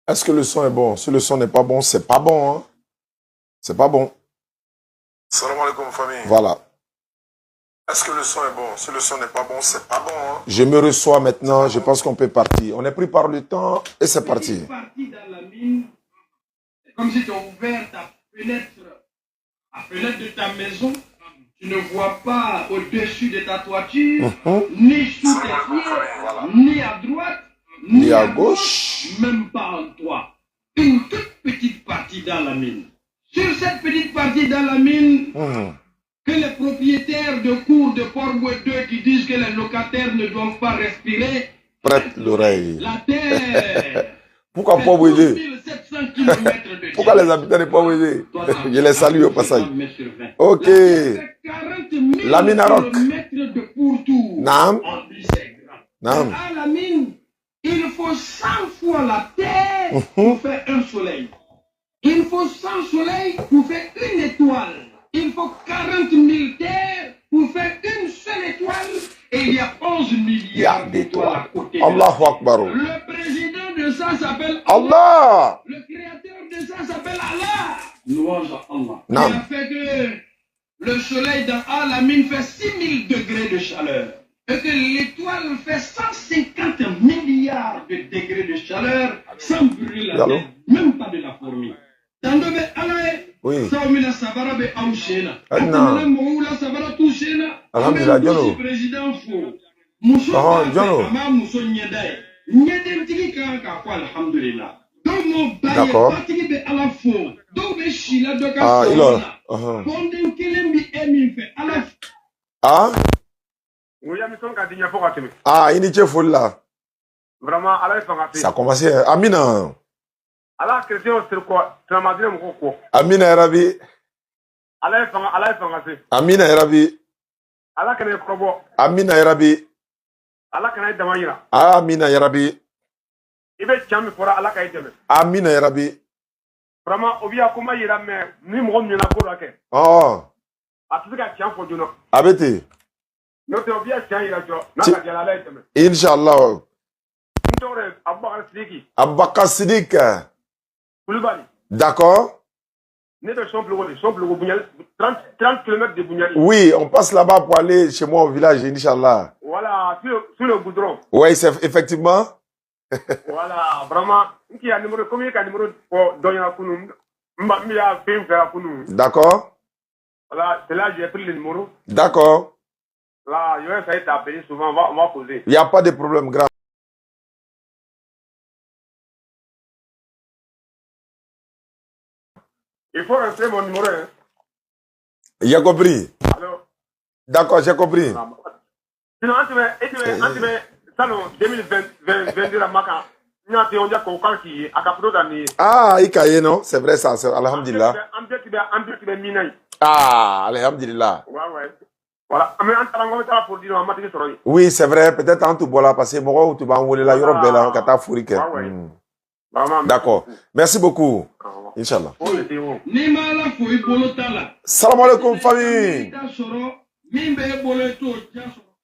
Est-ce que le son est bon? Si le son n'est pas bon, c'est pas bon. Hein? C'est pas bon. Salam alaikum famille. Voilà. Est-ce que le son est bon? Si le son n'est pas bon, c'est pas bon. Hein? Je me reçois maintenant. Je pense qu'on peut partir. On est pris par le temps et c'est parti. Parti dans la mine, c'est comme si tu as ouvert ta fenêtre, la fenêtre de ta maison. Tu ne vois pas au-dessus de ta toiture, ni sous tes pieds, ni à droite, ni à gauche, même pas en toi. Une toute petite partie dans la mine. Sur cette petite partie dans la mine, que les propriétaires de cours de Port-Boued 2 qui disent que les locataires ne doivent pas respirer, prête l'oreille. La terre. Pourquoi Port-Boued 2? 700 km de Pourquoi les habitants de Port-Boued 2? Je les salue au passage. Ok. La mine à roc. Nam. Nam. À la mine, il faut 100 fois la terre pour faire un soleil. Il faut 100 soleils pour faire une étoile. Il faut 40 000 terres pour faire une seule étoile. Et il y a 11 milliards d'étoiles à côté. Allahu Akbar. Le président de ça s'appelle Allah. Le créateur de ça s'appelle Allah. Louange à Allah. Non. Il a fait que le soleil dans la mine fait 6000 degrés de chaleur. Et que l'étoile fait 150 milliards de degrés de chaleur sans brûler la tête, même pas de la fourmi. Oui. Ah, non. Alhamdulillah, Djono. D'accord. Ah, il a. Ah? Ah, il est fou là. Vraiment, ça a commencé. Amina. Allah chrétien c'est quoi? Tu m'as dit mon quoi? Amina Rabi. Allah est Amina Rabi. Allah connaît probo. Amina Rabi. Allah connaît damayira. Amina Rabi. Ibe chami fora Allah kay deme. Amina Rabi. Vraiment obia kuma yira me ni mo mi na ko rake. Oh. Atuka cham fo juno. Abeti. No te obia cham yira jo. Na ka jala Allah deme. Inshallah. Ndore Abubakar Sidiki. Abubakar Sidiki. Koulibaly. D'accord. 30 km de Bougnali. Oui, on passe là-bas pour aller chez moi au village, Inch'Allah. Voilà, sur le goudron. Oui, c'est effectivement. Voilà, vraiment. Qui a numéro, combien de numéro pour donner à Kounou? D'accord. Voilà, c'est là que j'ai pris le numéro. D'accord. Là, je vais essayer d'appeler souvent, on va poser. Il n'y a pas de problème grave. Il faut rentrer mon numéro. Hein. J'ai compris. Alors. D'accord, j'ai compris. Sinon, salon 2022 la maca. Ah, il non? C'est vrai ça, alhamdulillah. Ah, alhamdulillah. Voilà. Oui, c'est vrai, peut-être en tout bola parce que moi tu vas envoyer la Europe belle kata fourike. D'accord. Merci beaucoup. Inch'Allah. Salam alaikum famille.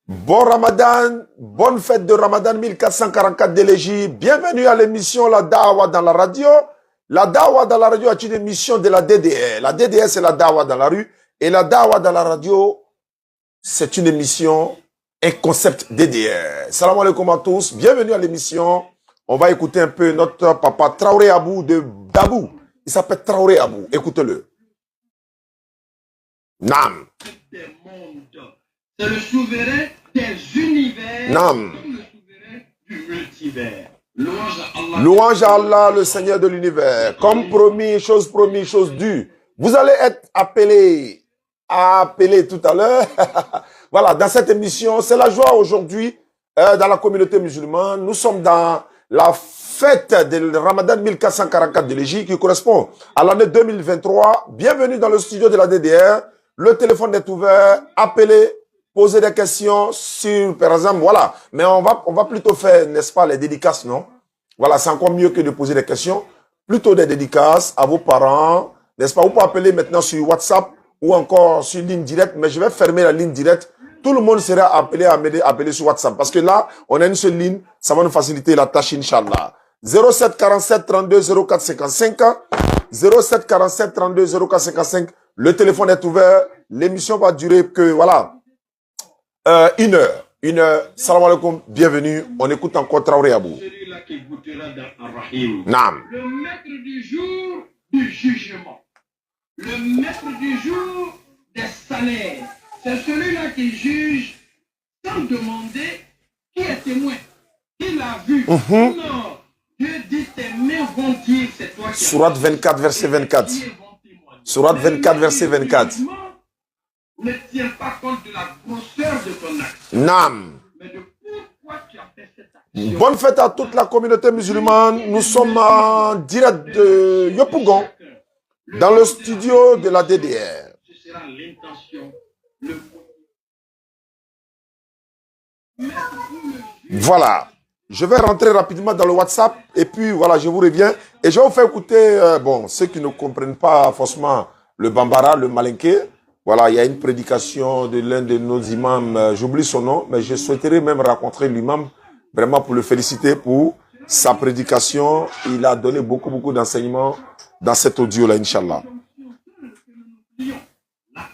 Bon Ramadan, bonne fête de Ramadan 1444 d'Élégie. Bienvenue à l'émission La Dawa dans la radio. La Dawa dans la radio est une émission de la DDR. La DDR c'est la Dawa dans la rue et la Dawa dans la radio c'est une émission, un concept DDR. Salam alaikum à tous. Bienvenue à l'émission. On va écouter un peu notre papa Traoré Abou de Dabou. Il s'appelle Traoré Abou. Écoutez-le. Nam. C'est le souverain des univers. Nam. Comme le souverain du multivers. Louange à Allah, le Seigneur de l'univers. Comme promis, chose due. Vous allez être appelé tout à l'heure. Voilà, dans cette émission, c'est la joie aujourd'hui dans la communauté musulmane. Nous sommes dans la fête de Ramadan 1444 de l'Égypte qui correspond à l'année 2023. Bienvenue dans le studio de la DDR. Le téléphone est ouvert. Appelez, posez des questions sur, par exemple, voilà. Mais on va plutôt faire, n'est-ce pas, les dédicaces, non? Voilà, c'est encore mieux que de poser des questions. Plutôt des dédicaces à vos parents, n'est-ce pas? Vous pouvez appeler maintenant sur WhatsApp ou encore sur ligne directe, mais je vais fermer la ligne directe. Tout le monde sera appelé à appeler sur WhatsApp. Parce que là, on a une seule ligne, ça va nous faciliter la tâche, Inch'Allah. 07 47 32 04 55. 07 47 32 04 55. Le téléphone est ouvert. L'émission va durer que, voilà, 1 heure. 1 heure. Salam alaikum. Bienvenue. On écoute encore Traoré Abou. Celui-là qui goûtera dans Ar-Rahim. Naam. Le maître du jour du jugement. Le maître du jour des salaires. C'est celui-là qui juge sans demander qui est témoin, qui l'a vu. Non, Dieu dit tes mains vont dire c'est toi qui as Sourate 24, verset 24. Sourate 24, verset 24. Ne tiens pas compte de la grosseur de ton acte, Naam. mais de pourquoi tu as fait cette action. Bonne fête à toute la communauté musulmane. Nous sommes en direct de Yopougon, dans le studio de la DDR. Ce sera l'intention, Voilà. Je vais rentrer rapidement dans le WhatsApp et puis voilà, je vous reviens. Et je vais vous faire écouter, bon, ceux qui ne comprennent pas forcément le Bambara, le Malinké. Voilà, il y a une prédication de l'un de nos imams, j'oublie son nom, mais je souhaiterais même rencontrer l'imam, vraiment pour le féliciter pour sa prédication. Il a donné beaucoup d'enseignements dans cet audio-là, Inch'Allah.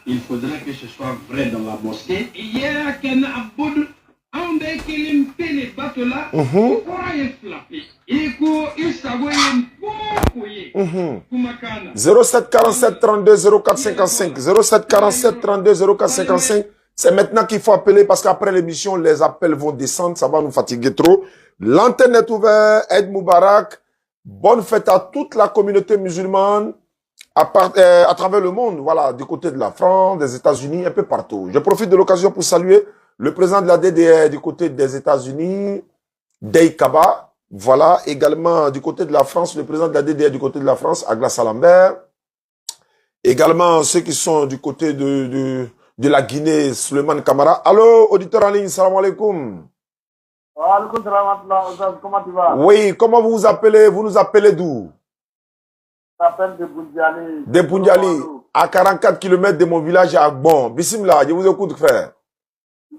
il faudra que ce soit vrai dans la mosquée. Hier, qu'un aboud, on a qu'il les bateaux là, pourquoi il flappé? Il s'avoue une pouille. 07 47 32 04 55. 07 47 32 04 55. C'est maintenant qu'il faut appeler parce qu'après l'émission, les appels vont descendre. Ça va nous fatiguer trop. L'antenne est ouverte. Eid Moubarak. Bonne fête à toute la communauté musulmane à travers le monde. Voilà, du côté de la France, des États-Unis, un peu partout. Je profite de l'occasion pour saluer le président de la DDR du côté des États-Unis, Dey Kaba. Voilà, également du côté de la France, le président de la DDR du côté de la France, Agla Salambert. Également ceux qui sont du côté de la Guinée, Suleiman Kamara. Allô, auditeur en ligne, salam alaikum. Comment tu vas? Oui, comment vous vous appelez? Vous nous appelez d'où? Je m'appelle de Boundjali. De Boundjali, à 44 km de mon village à Agbon. Bismillah, je vous écoute, frère.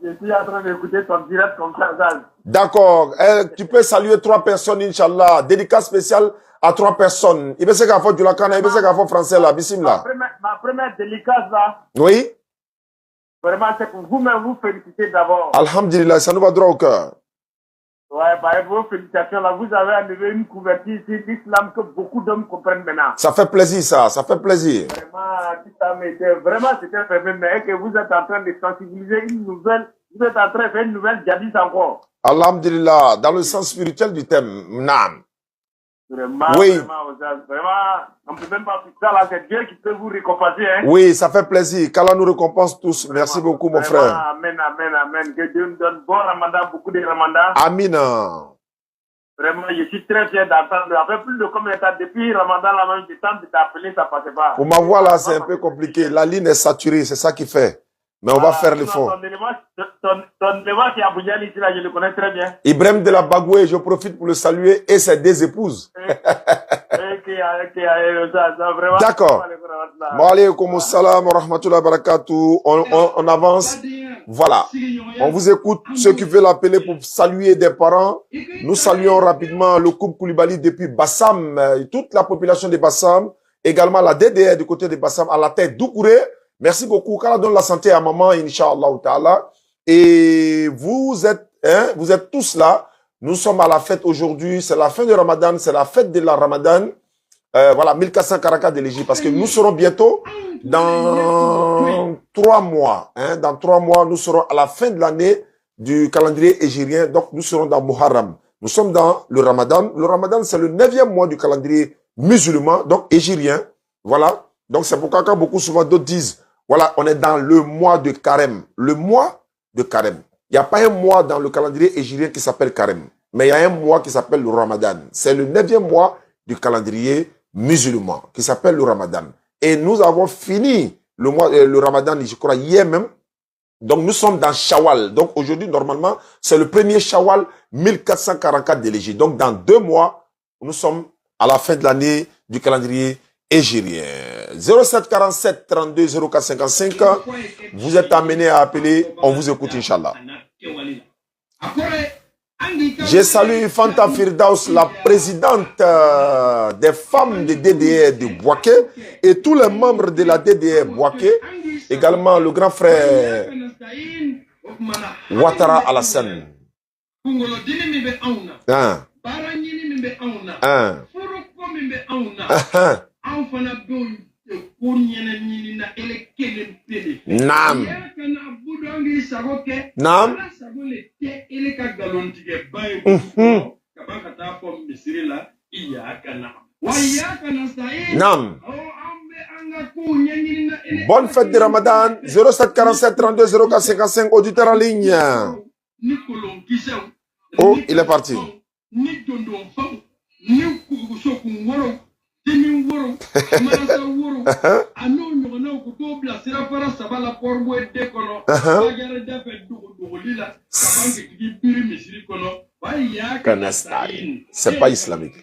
Je suis en train d'écouter ton direct comme ça. D'accord. Tu peux saluer 3 personnes, Inch'Allah. Dédicace spéciale à 3 personnes. Il veut se faire du lakana, il veut se faire français là. Bismillah. Ma première dédicace là. Oui. Vraiment, c'est pour vous-même vous féliciter d'abord. Alhamdulillah, ça nous va droit au cœur. Ouais, bah, vos félicitations là. Vous avez enlevé une couverture ici d'islam que beaucoup d'hommes comprennent maintenant. Ça fait plaisir, ça. Ça fait plaisir. Vraiment, c'était fermé, mais que vous êtes en train de sensibiliser une nouvelle. Vous êtes en train de faire une nouvelle djihadiste encore. Alhamdulillah, dans le sens spirituel du thème. Naam. Vraiment, oui. Vraiment, on ne peut même pas faire ça là, c'est Dieu qui peut vous récompenser. Hein? Oui, ça fait plaisir. Qu'Allah nous récompense tous. Vraiment, merci beaucoup, mon frère. Amen, amen, amen. Que Dieu nous donne bon ramadan, beaucoup de ramadan. Amin. Vraiment, je suis très fier d'entendre. Après plus de combien de temps, depuis ramadan, la même temps de t'appeler, ça passait pas. Pour ma voix là, c'est un peu compliqué. La ligne est saturée, c'est ça qui fait. Mais on va faire l'effort. Ton élément qui est à Boundjali ici, là, je le connais très bien. Ibrahim de la Bagoué, je profite pour le saluer et ses 2 épouses. D'accord. Wa alaykoum salam wa rahmatullahi wa barakatuh. On avance. Voilà. On vous écoute. Ceux qui veulent appeler pour saluer des parents, nous saluons rapidement le couple Koulibaly depuis Bassam, toute la population de Bassam, également la DDR du côté de Bassam, à la tête d'Oukouré. Merci beaucoup. Qu'Allah donne la santé à maman, Inch'Allah ta'ala. Et vous êtes tous là. Nous sommes à la fête aujourd'hui. C'est la fin de Ramadan. C'est la fête de la Ramadan. Voilà, 1444 de l'Égypte. Parce que nous serons bientôt dans 3 mois. Dans 3 mois, nous serons à la fin de l'année du calendrier égyrien. Donc, nous serons dans Muharram. Nous sommes dans le Ramadan. Le Ramadan, c'est le 9e mois du calendrier musulman, donc égyrien. Voilà. Donc, c'est pourquoi quand beaucoup souvent d'autres disent, voilà, on est dans le mois de Carême. Le mois de Carême. Il n'y a pas un mois dans le calendrier égyrien qui s'appelle Carême. Mais il y a un mois qui s'appelle le Ramadan. C'est le 9e mois du calendrier musulman qui s'appelle le Ramadan. Et nous avons fini le Ramadan, je crois, hier même. Donc, nous sommes dans Shawwal. Donc, aujourd'hui, normalement, c'est le premier Shawwal 1444 de l'Égypte. Donc, dans 2 mois, nous sommes à la fin de l'année du calendrier égyrien. 07 47 32 04 55. Vous êtes amenés à appeler. On vous écoute, Inch'Allah. Je salue Fanta Firdaus, la présidente des femmes de DDR de Boaké et tous les membres de la DDR Boaké. Également le grand frère Ouattara Alassane. Naam. Naam. Naam. Bonne fête de Ramadan. 07 47 32 04 55. Auditeur en ligne. Oh, il est parti. C'est pas islamique.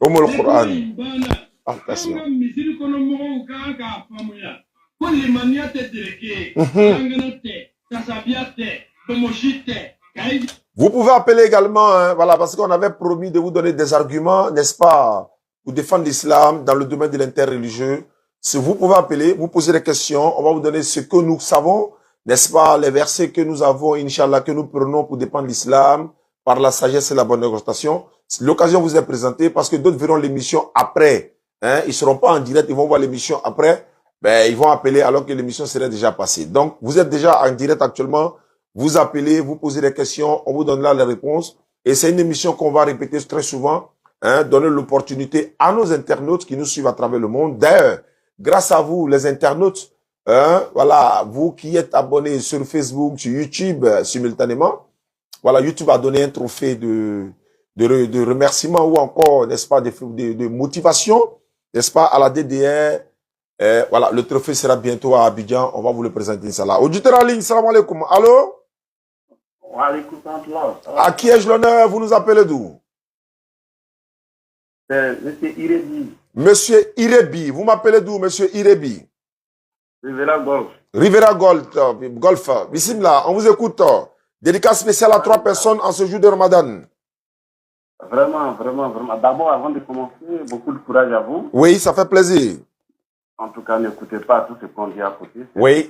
Comme le Coran. Attention. Vous pouvez appeler également, hein, voilà, parce qu'on avait promis de vous donner des arguments, n'est-ce pas, pour défendre l'islam dans le domaine de l'interreligieux. Si vous pouvez appeler, vous poser des questions, on va vous donner ce que nous savons, n'est-ce pas, les versets que nous avons, Inch'Allah, que nous prenons pour défendre l'islam, par la sagesse et la bonne négociation. L'occasion vous est présentée parce que d'autres verront l'émission après. Hein, ils seront pas en direct, ils vont voir l'émission après. Ben, ils vont appeler alors que l'émission serait déjà passée. Donc, vous êtes déjà en direct actuellement. Vous appelez, vous posez des questions, on vous donne là les réponses. Et c'est une émission qu'on va répéter très souvent. Hein, donner l'opportunité à nos internautes qui nous suivent à travers le monde. D'ailleurs, grâce à vous, les internautes, hein, voilà, vous qui êtes abonnés sur Facebook, sur YouTube, simultanément. Voilà, YouTube a donné un trophée de remerciement ou encore, n'est-ce pas, de motivation, n'est-ce pas, à la DDR. Voilà, le trophée sera bientôt à Abidjan. On va vous le présenter, Inch'Allah. Auditeur en ligne, salam alaikum. Allô? Wa alaikum salam. À qui ai-je l'honneur? Vous nous appelez d'où? C'est Monsieur Irebi. Monsieur Irebi. Vous m'appelez d'où, Monsieur Irebi? Rivera Golf. Rivera Golf. Bismillah, on vous écoute. Dédicace spéciale à 3 personnes en ce jour de Ramadan. Vraiment, vraiment, vraiment. D'abord, avant de commencer, beaucoup de courage à vous. Oui, ça fait plaisir. En tout cas, n'écoutez pas tout ce qu'on dit à côté. Oui,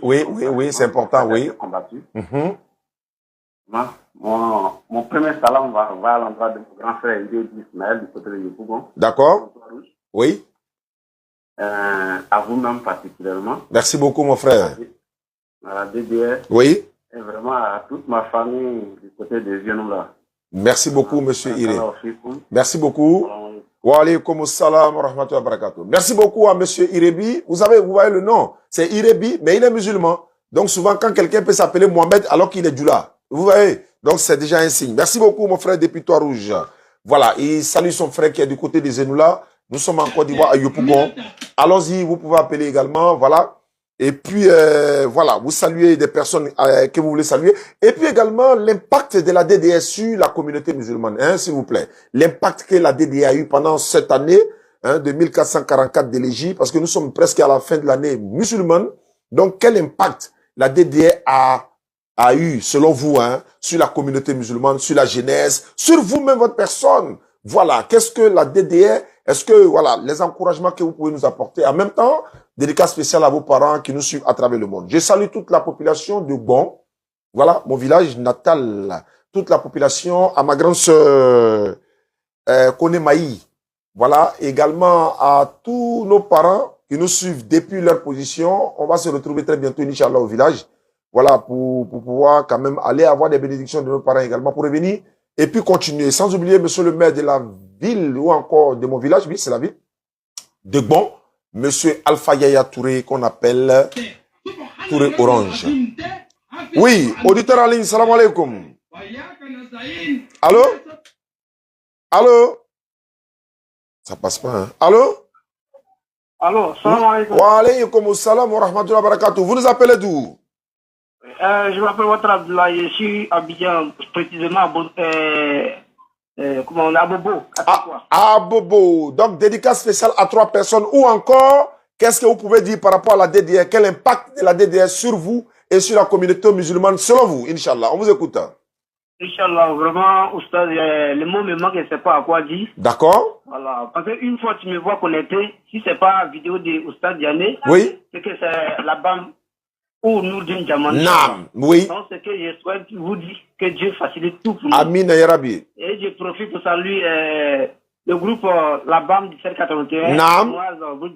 c'est important, oui. Combattu. Mon premier salam va à l'endroit de mon grand frère Irebi Ismaël du côté de Yopougon. D'accord. Oui. À vous-même particulièrement. Merci beaucoup, mon frère. À la DDR. Oui. Et vraiment à toute ma famille du côté des Vienoula. Merci beaucoup, monsieur Iré. Merci beaucoup. Wa alaykoum salam wa rahmatullahi wa barakatuh. Merci beaucoup à monsieur Irebi. Vous voyez le nom. C'est Irebi, mais il est musulman. Donc souvent, quand quelqu'un peut s'appeler Mohamed alors qu'il est Djoula. Vous voyez? Donc c'est déjà un signe. Merci beaucoup, mon frère depuis Trois-Rouges. Voilà. Il salue son frère qui est du côté des Zenoula. Nous sommes en Côte d'Ivoire à Yopougon. Allons-y, vous pouvez appeler également. Voilà. Et puis, voilà, vous saluez des personnes que vous voulez saluer. Et puis également, l'impact de la DDR sur la communauté musulmane, hein, s'il vous plaît. L'impact que la DDR a eu pendant cette année, hein, de 1444 d'élégie, parce que nous sommes presque à la fin de l'année musulmane. Donc, quel impact la DDR a eu, selon vous, hein, sur la communauté musulmane, sur la jeunesse, sur vous-même, votre personne? Voilà, qu'est-ce que la DDR, est-ce que, voilà, les encouragements que vous pouvez nous apporter, en même temps, dédicace spéciale à vos parents qui nous suivent à travers le monde. Je salue toute la population de Bon, voilà, mon village natal, toute la population, à ma grande sœur, Kone Maï, voilà, également à tous nos parents qui nous suivent depuis leur position. On va se retrouver très bientôt, Inch'Allah, au village, voilà, pour pouvoir quand même aller avoir des bénédictions de nos parents également, pour revenir et puis continuer. Sans oublier, monsieur le maire de la ville ou encore de mon village, oui, c'est la ville, de Bon, monsieur Alpha Yaya Touré, qu'on appelle Touré Orange. Oui, auditeur en ligne, salam alaikum. Allô? Allô? Ça passe pas, hein? Allô? Allô, salam alaikum. Wa alaykoum salam wa rahmatullahi wa barakatuh. Vous nous appelez d'où? Je m'appelle Ouattara Abdoulaye, je suis à Abidjan, précisément comment on a Bobo. Ah, Bobo. Donc, dédicace spéciale à 3 personnes. Ou encore, qu'est-ce que vous pouvez dire par rapport à la DDR? Quel impact de la DDR sur vous et sur la communauté musulmane selon vous, Inch'Allah? On vous écoute. Inch'Allah, vraiment, Oustaz, le mot me manque, je ne sais pas à quoi dire. D'accord. Voilà. Parce qu'une fois tu me vois connecté, si ce n'est pas la vidéo de Oustaz Diané, Oui. c'est que c'est la BAM ou Nourdine Diamant. Nam. Oui. Donc, c'est que je souhaite vous dire que Dieu facilite tout pour nous. Amin ya Rabbi. Et je profite pour saluer le groupe La BAM 1781. Nam.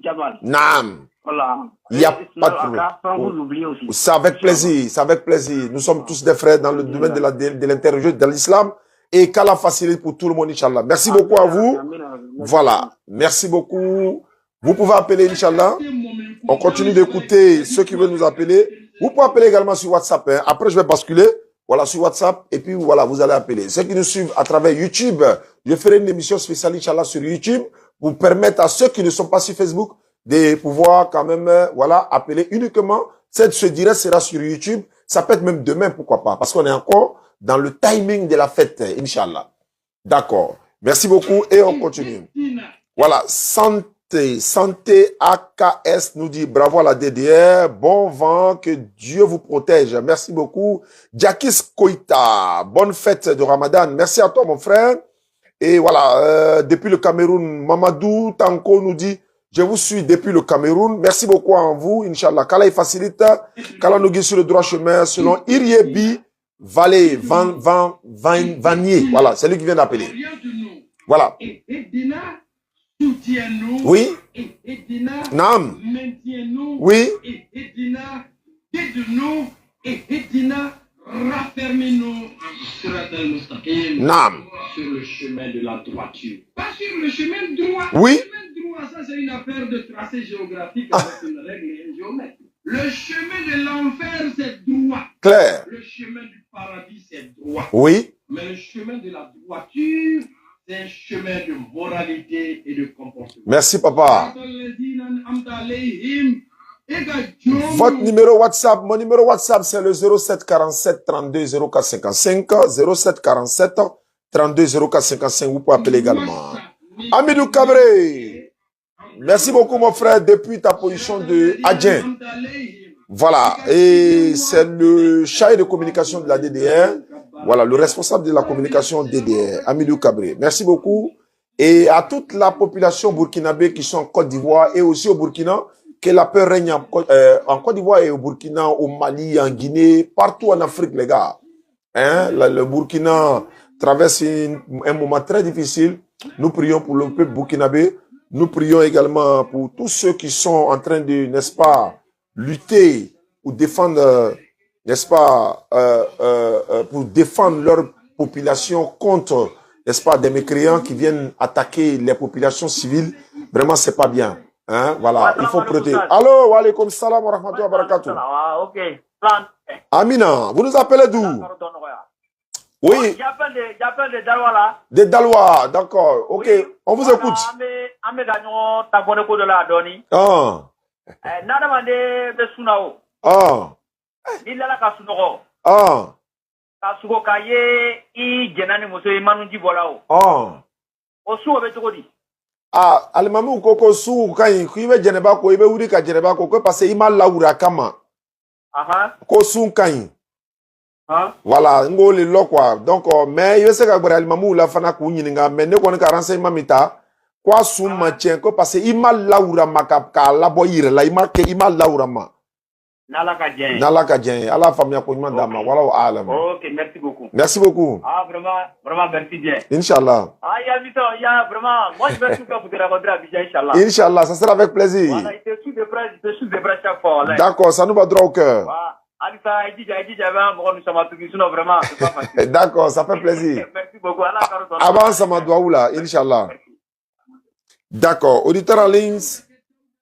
Jamal. Nam. Voilà. Il n'y a pas de problème. Sans vous oublier aussi. C'est avec plaisir, c'est avec plaisir. Nous sommes tous des frères dans le domaine de l'interreligieux, de l'islam. Et qu'Allah facilite pour tout le monde, Inch'Allah. Merci beaucoup à vous. Voilà. Merci beaucoup. Vous pouvez appeler, Inch'Allah. On continue d'écouter ceux qui veulent nous appeler. Vous pouvez appeler également sur WhatsApp. Hein. Après, je vais basculer. Voilà, sur WhatsApp. Et puis, voilà, vous allez appeler. Ceux qui nous suivent à travers YouTube, je ferai une émission spéciale, Inch'Allah, sur YouTube pour permettre à ceux qui ne sont pas sur Facebook de pouvoir quand même, voilà, appeler uniquement. Ce direct sera sur YouTube. Ça peut être même demain, pourquoi pas. Parce qu'on est encore dans le timing de la fête, Inch'Allah. D'accord. Merci beaucoup et on continue. Voilà. Santé AKS nous dit bravo à la DDR. Bon vent, que Dieu vous protège. Merci beaucoup. Jakis Koita. Bonne fête de Ramadan. Merci à toi, mon frère. Et voilà, depuis le Cameroun, Mamadou Tanko nous dit je vous suis depuis le Cameroun. Merci beaucoup à vous, Inch'Allah. Qu'Allah facilite, qu'Allah nous guide sur le droit chemin, selon Iriebi Vallée, Vanier. Voilà, c'est lui qui vient d'appeler. Voilà. Oui. Nam. Oui. Raffermez-nous Nam. sur le chemin de la droiture. Pas sur le chemin droit. Oui. Le chemin droit, ça c'est une affaire de tracé géographique avec une règle et un géomètre. Le chemin de l'enfer, c'est droit. Clair. Le chemin du paradis, c'est droit. Oui. Mais le chemin de la droiture, c'est un chemin de moralité et de comportement. Merci, papa. Votre numéro WhatsApp, mon numéro WhatsApp, c'est le 07 47 32 04 55. 07 47 32 04 55. Vous pouvez appeler également. Amidou Cabré. Merci beaucoup, mon frère, depuis ta position de Adjen. Voilà. Et c'est le chargé de communication de la DDR. Voilà, le responsable de la communication DDR, Amidou Cabré. Merci beaucoup. Et à toute la population burkinabé qui sont en Côte d'Ivoire et aussi au Burkina, que la paix règne en Côte d'Ivoire et au Burkina, au Mali, en Guinée, partout en Afrique, les gars. Hein? Le Burkina traverse un moment très difficile. Nous prions pour le peuple burkinabé. Nous prions également pour tous ceux qui sont en train de, n'est-ce pas, lutter ou défendre, n'est-ce pas, pour défendre leur population contre, n'est-ce pas, des mécréants qui viennent attaquer les populations civiles. Vraiment, c'est pas bien. Hein, voilà, il faut protéger. Allô, wa alaykoum salam wa rahmatullahi wa barakatuh. Ok. Amina, vous nous appelez d'où? Oui. J'appelle de Dalwa là. De Dalwa, d'accord. Ok, oui. On vous écoute. Ah. Ah. Ah. Ah, alimami koko su kan ku ibe jeneba ko ibe wuri ka jeneba ko parce que ima laura kama. Aha. Ko sun kan. Ah. Voilà, ngo le lo quoi. Donc mais ibe se ka gbara alimami la fana ku nyininga mais ne ko ni ka renseignement mita. Kwa sun ma tien ko parce que ima laura makap ka labo yire la ima ke ima laura ma. Nala ka djen. Allah famia ko nyman dama. Wala wa alam. OK, merci beaucoup. Merci beaucoup. Ah, vraiment merci bien. Inch'Allah. Ah, il y a vraiment, moi je vais tout faire pour te rencontrer à Abidjan, Inch'Allah. Inch'Allah, ça sera avec plaisir. Voilà, il te suit de près chaque fois. D'accord, ça nous va droit au cœur. D'accord, ça fait plaisir. Merci beaucoup. Avant ça m'a là, Inch'Allah. D'accord, auditeur en ligne.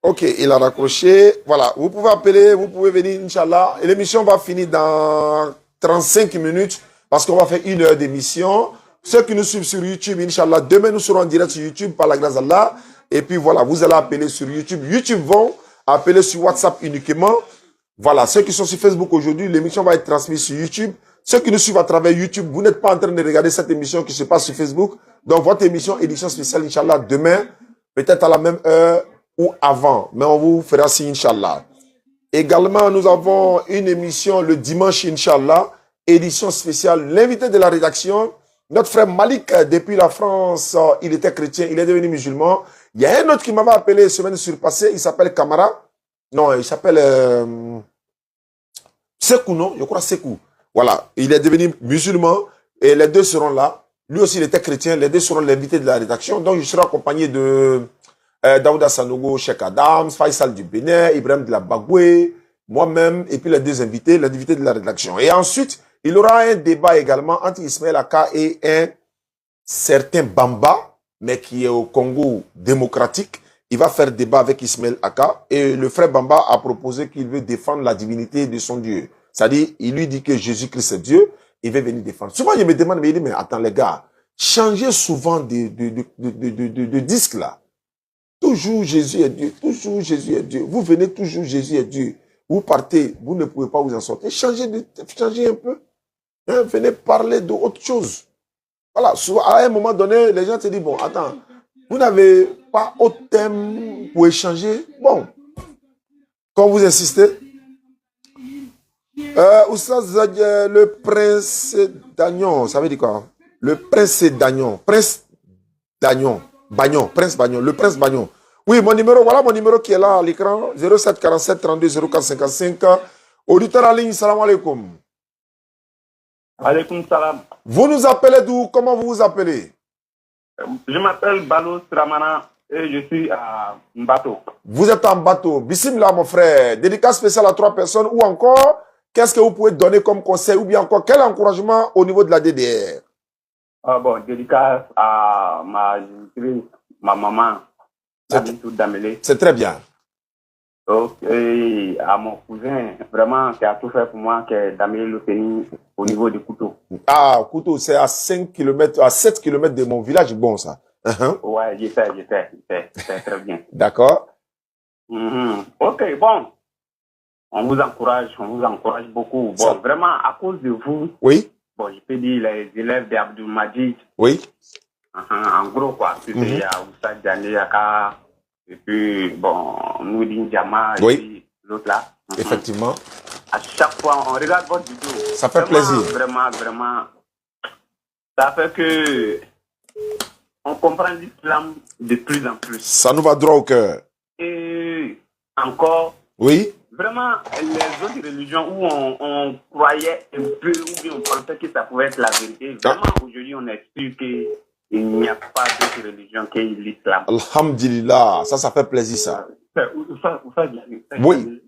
Ok, il a raccroché. Voilà, vous pouvez appeler, vous pouvez venir, Inch'Allah. Et l'émission va finir dans 35 minutes parce qu'on va faire 1 heure d'émission. Ceux qui nous suivent sur YouTube, Inch'Allah, demain nous serons en direct sur YouTube par la grâce d'Allah. Et puis voilà, vous allez appeler sur YouTube. YouTube vont appeler sur WhatsApp uniquement. Voilà, ceux qui sont sur Facebook aujourd'hui, l'émission va être transmise sur YouTube. Ceux qui nous suivent à travers YouTube, vous n'êtes pas en train de regarder cette émission qui se passe sur Facebook. Donc, votre émission, édition spéciale, Inch'Allah, demain, peut-être à la même heure ou avant. Mais on vous fera signe, Inch'Allah. Également, nous avons une émission le dimanche, Inch'Allah, édition spéciale. L'invité de la rédaction, notre frère Malik, depuis la France, il était chrétien, il est devenu musulman. Il y a un autre qui m'avait appelé semaine surpassée, il s'appelle Kamara. Non, il s'appelle Sekou, non? Je crois Sekou. Voilà, il est devenu musulman et les deux seront là. Lui aussi, il était chrétien, les deux seront l'invité de la rédaction. Donc, je serai accompagné de Daouda Sanogo, Cheikh Adams, Faisal du Bénin, Ibrahim de la Bagoué, moi-même, et puis les deux invités, l'invité de la rédaction. Et ensuite, il y aura un débat également entre Ismaël Aka et un certain Bamba, mais qui est au Congo démocratique. Il va faire débat avec Ismaël Aka et le frère Bamba a proposé qu'il veut défendre la divinité de son Dieu. C'est-à-dire, il lui dit que Jésus-Christ est Dieu, il veut venir défendre. Souvent, il me demande, mais il dit, mais attends les gars, changez souvent de disque là. Toujours Jésus est Dieu, toujours Jésus est Dieu. Vous venez toujours Jésus est Dieu. Vous partez, vous ne pouvez pas vous en sortir. Changez un peu. Hein, venez parler d'autre chose. Voilà, souvent, à un moment donné, les gens se disent, bon, attends, vous n'avez pas autre thème pour échanger. Bon, quand vous insistez, Oustaz, le prince d'Agnon, ça veut dire quoi? Le prince d'Agnon, prince d'Agnon, Bagnon, prince Bagnon, le prince Bagnon. Oui, mon numéro, voilà mon numéro qui est là à l'écran, 07 47 32 04 55. Auditeur en ligne, salam alaikum. Alaikum salam. Vous nous appelez d'où? Comment vous vous appelez? Je m'appelle Balo Stramana et je suis à Mbato. Vous êtes en bateau. Bismillah, mon frère. Dédicace spéciale à 3 personnes ou encore, qu'est-ce que vous pouvez donner comme conseil ou bien encore quel encouragement au niveau de la DDR? Ah bon, dédicace à ma maman, Damélé. C'est très bien. Et à mon cousin, vraiment, qui a tout fait pour moi, qui est Damélé Lopeni, au niveau du couteau. Ah, couteau, c'est à 5 km, à 7 km de mon village, bon ça. Ouais, j'étais très bien. D'accord. Ok, bon. On vous encourage beaucoup. Bon, Ça... vraiment, à cause de vous. Oui. Bon, je peux dire les élèves d'Abdul Majid. Oui. En gros, quoi. Puis il y a Oussa Djane Yaka, et puis, bon, Noudine Djama, et puis l'autre là. Effectivement. À chaque fois, on regarde votre vidéo. Ça fait vraiment, plaisir. Vraiment. Ça fait que on comprend l'islam de plus en plus. Ça nous va droit au cœur. Et encore. Oui. Vraiment, les autres religions où on croyait un peu, ou bien on pensait que ça pouvait être la vérité, vraiment aujourd'hui on explique qu'il n'y a pas d'autre religion que l'islam. Alhamdulillah, ça fait plaisir ça. Oui.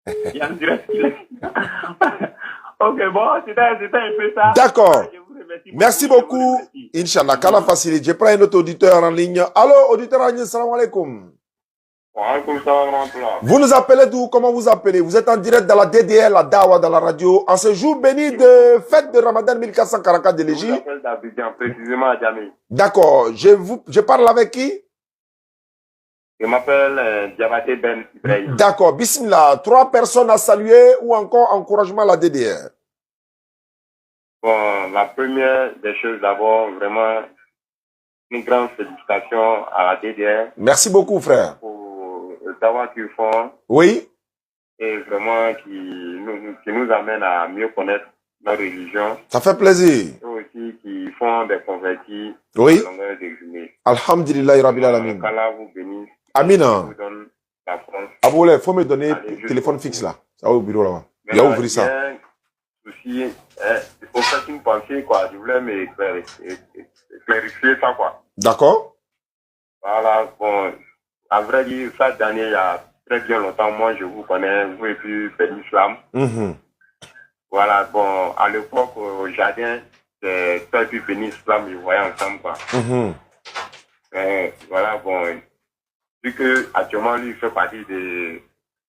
Il y a un direct qu'il est. Ok, bon, c'était un peu ça. D'accord. Merci beaucoup. Inch'Allah, qu'Allah facilite. Je prends un autre auditeur en ligne. Allô, auditeur en ligne, salam alaikum. Vous nous appelez d'où? Comment vous appelez? Vous êtes en direct dans la DDL, la Dawa, dans la radio. En ce jour béni de fête de Ramadan 1444 de l'Égypte. Je m'appelle d'Abidjan, précisément à Djamé. D'accord. Je parle avec qui? Je m'appelle Diabaté Ben Ibrahim. D'accord. Bismillah. 3 personnes à saluer ou encore encouragement à la DDR. Bon, la première des choses d'abord, vraiment, une grande félicitation à la DDR. Merci beaucoup, frère. Pour le travail qu'ils font. Oui. Et vraiment qui nous amène à mieux connaître notre religion. Ça fait plaisir. Et aussi qui font des convertis. Oui. À longueur de journée. Alhamdulillah, Rabbil Alamin. qu'Allah vous bénisse. Amina. Vous donne la force. Aboulé, faut me donner le téléphone fixe là. Ça va au bureau là-bas. Il y a ouvert ça. Souci, il faut faire une pensée, quoi. Je voulais clarifier ça, quoi. D'accord. Voilà, bon, à vrai dire, ça, dernier, il y a très bien longtemps, moi, je vous connais, vous et puis fait l'islam. Voilà, bon, à l'époque, au jardin, c'est toi et puis Béni Islam, ils voyaient ensemble, quoi. Voilà, bon, vu que actuellement, lui, il fait partie des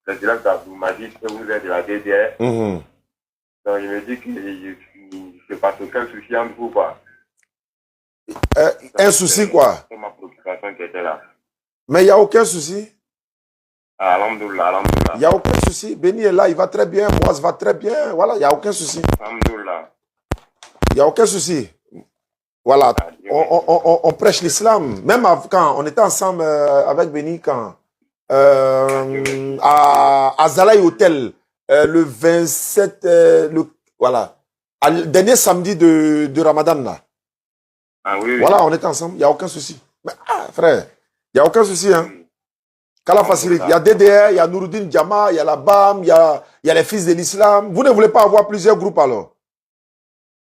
élèves d'Abdou Majid, et vous êtes de la DDR. Donc, il me dit que c'est pas aucun souci entre vous, quoi. Un souci, quoi? C'est ma préoccupation qui était là. Mais il n'y a aucun souci. Alhamdoulilah, alhamdoulilah. Il n'y a aucun souci. Béni est là, il va très bien. Moise va très bien. Voilà, il n'y a aucun souci. Alhamdoulilah. n'y a aucun souci. Voilà, on prêche l'islam. Même quand on était ensemble avec Béni, quand à Zalaï Hotel, le 27, voilà, le dernier samedi de Ramadan, là. Ah oui. Voilà, on était ensemble, il n'y a aucun souci. Mais, frère, il n'y a aucun souci, hein. Qu'Allah facilite. Il y a DDR, il y a Nouruddin Djama, il y a la BAM, il y a les fils de l'islam. Vous ne voulez pas avoir plusieurs groupes alors?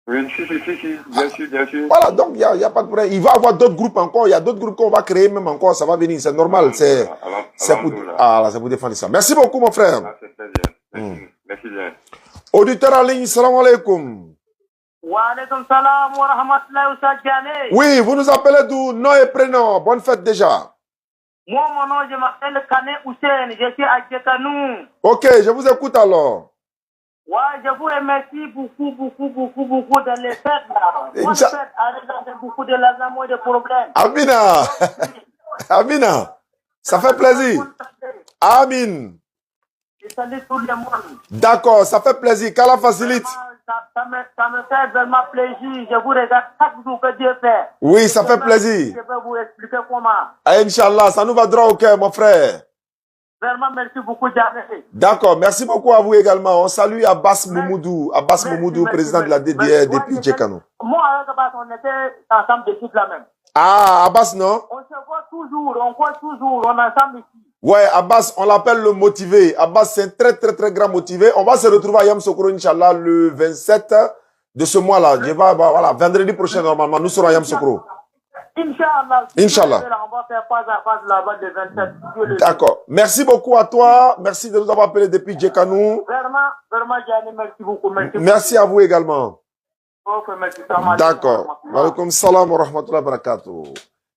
Oui, si, bien sûr, bien sûr. Voilà, donc il n'y a pas de problème. Il va y avoir d'autres groupes encore, il y a d'autres groupes qu'on va créer même encore, ça va venir, c'est normal. C'est pour défendre ça. Merci beaucoup, mon frère. Ah, c'est très bien. Merci bien. Auditeur en ligne, salam alaikum. Wa alaikum salam wa rahmatullahi wa barakatuh. Oui, vous nous appelez d'où? Nom et prénom. Bonne fête déjà. Moi, mon nom, je m'appelle Kane Hussein, je suis à Djekanou. Ok, je vous écoute alors. Ouais, je vous remercie beaucoup de les fêtes là. Bonne fête, avec beaucoup de l'argent et de problèmes. Amina. Amina. Ça fait plaisir. Amin. Je salue tout le monde. D'accord, ça fait plaisir. Qu'Allah facilite. Ça me fait vraiment plaisir. Je vous regarde chaque jour que Dieu fait. Oui, ça fait plaisir. Je vais vous expliquer comment. Inch'Allah, ça nous va droit au cœur, mon frère. Vraiment, merci beaucoup, Janet. D'accord, merci beaucoup à vous également. On salue Abbas Moumoudou, président de la DDR depuis Djekanou. Moi, avec Abbas, on était ensemble depuis la même. Ah, Abbas, non? On se voit toujours, on voit toujours, on est ensemble ici. Ouais, Abbas, on l'appelle le motivé. Abbas, c'est un très grand motivé. On va se retrouver à Yamsoukro, Inch'Allah, le 27 de ce mois-là. Voilà, vendredi prochain, normalement, nous serons à Yamsoukro. Inch'Allah. Inch'Allah. On va faire pas à pas là-bas le 27. D'accord. Merci beaucoup à toi. Merci de nous avoir appelé depuis Djekanou. Vraiment, Gianni, merci beaucoup. Merci à vous également. Okay, merci. D'accord. Wa alaikum salam wa rahmatullahi wa barakatuh.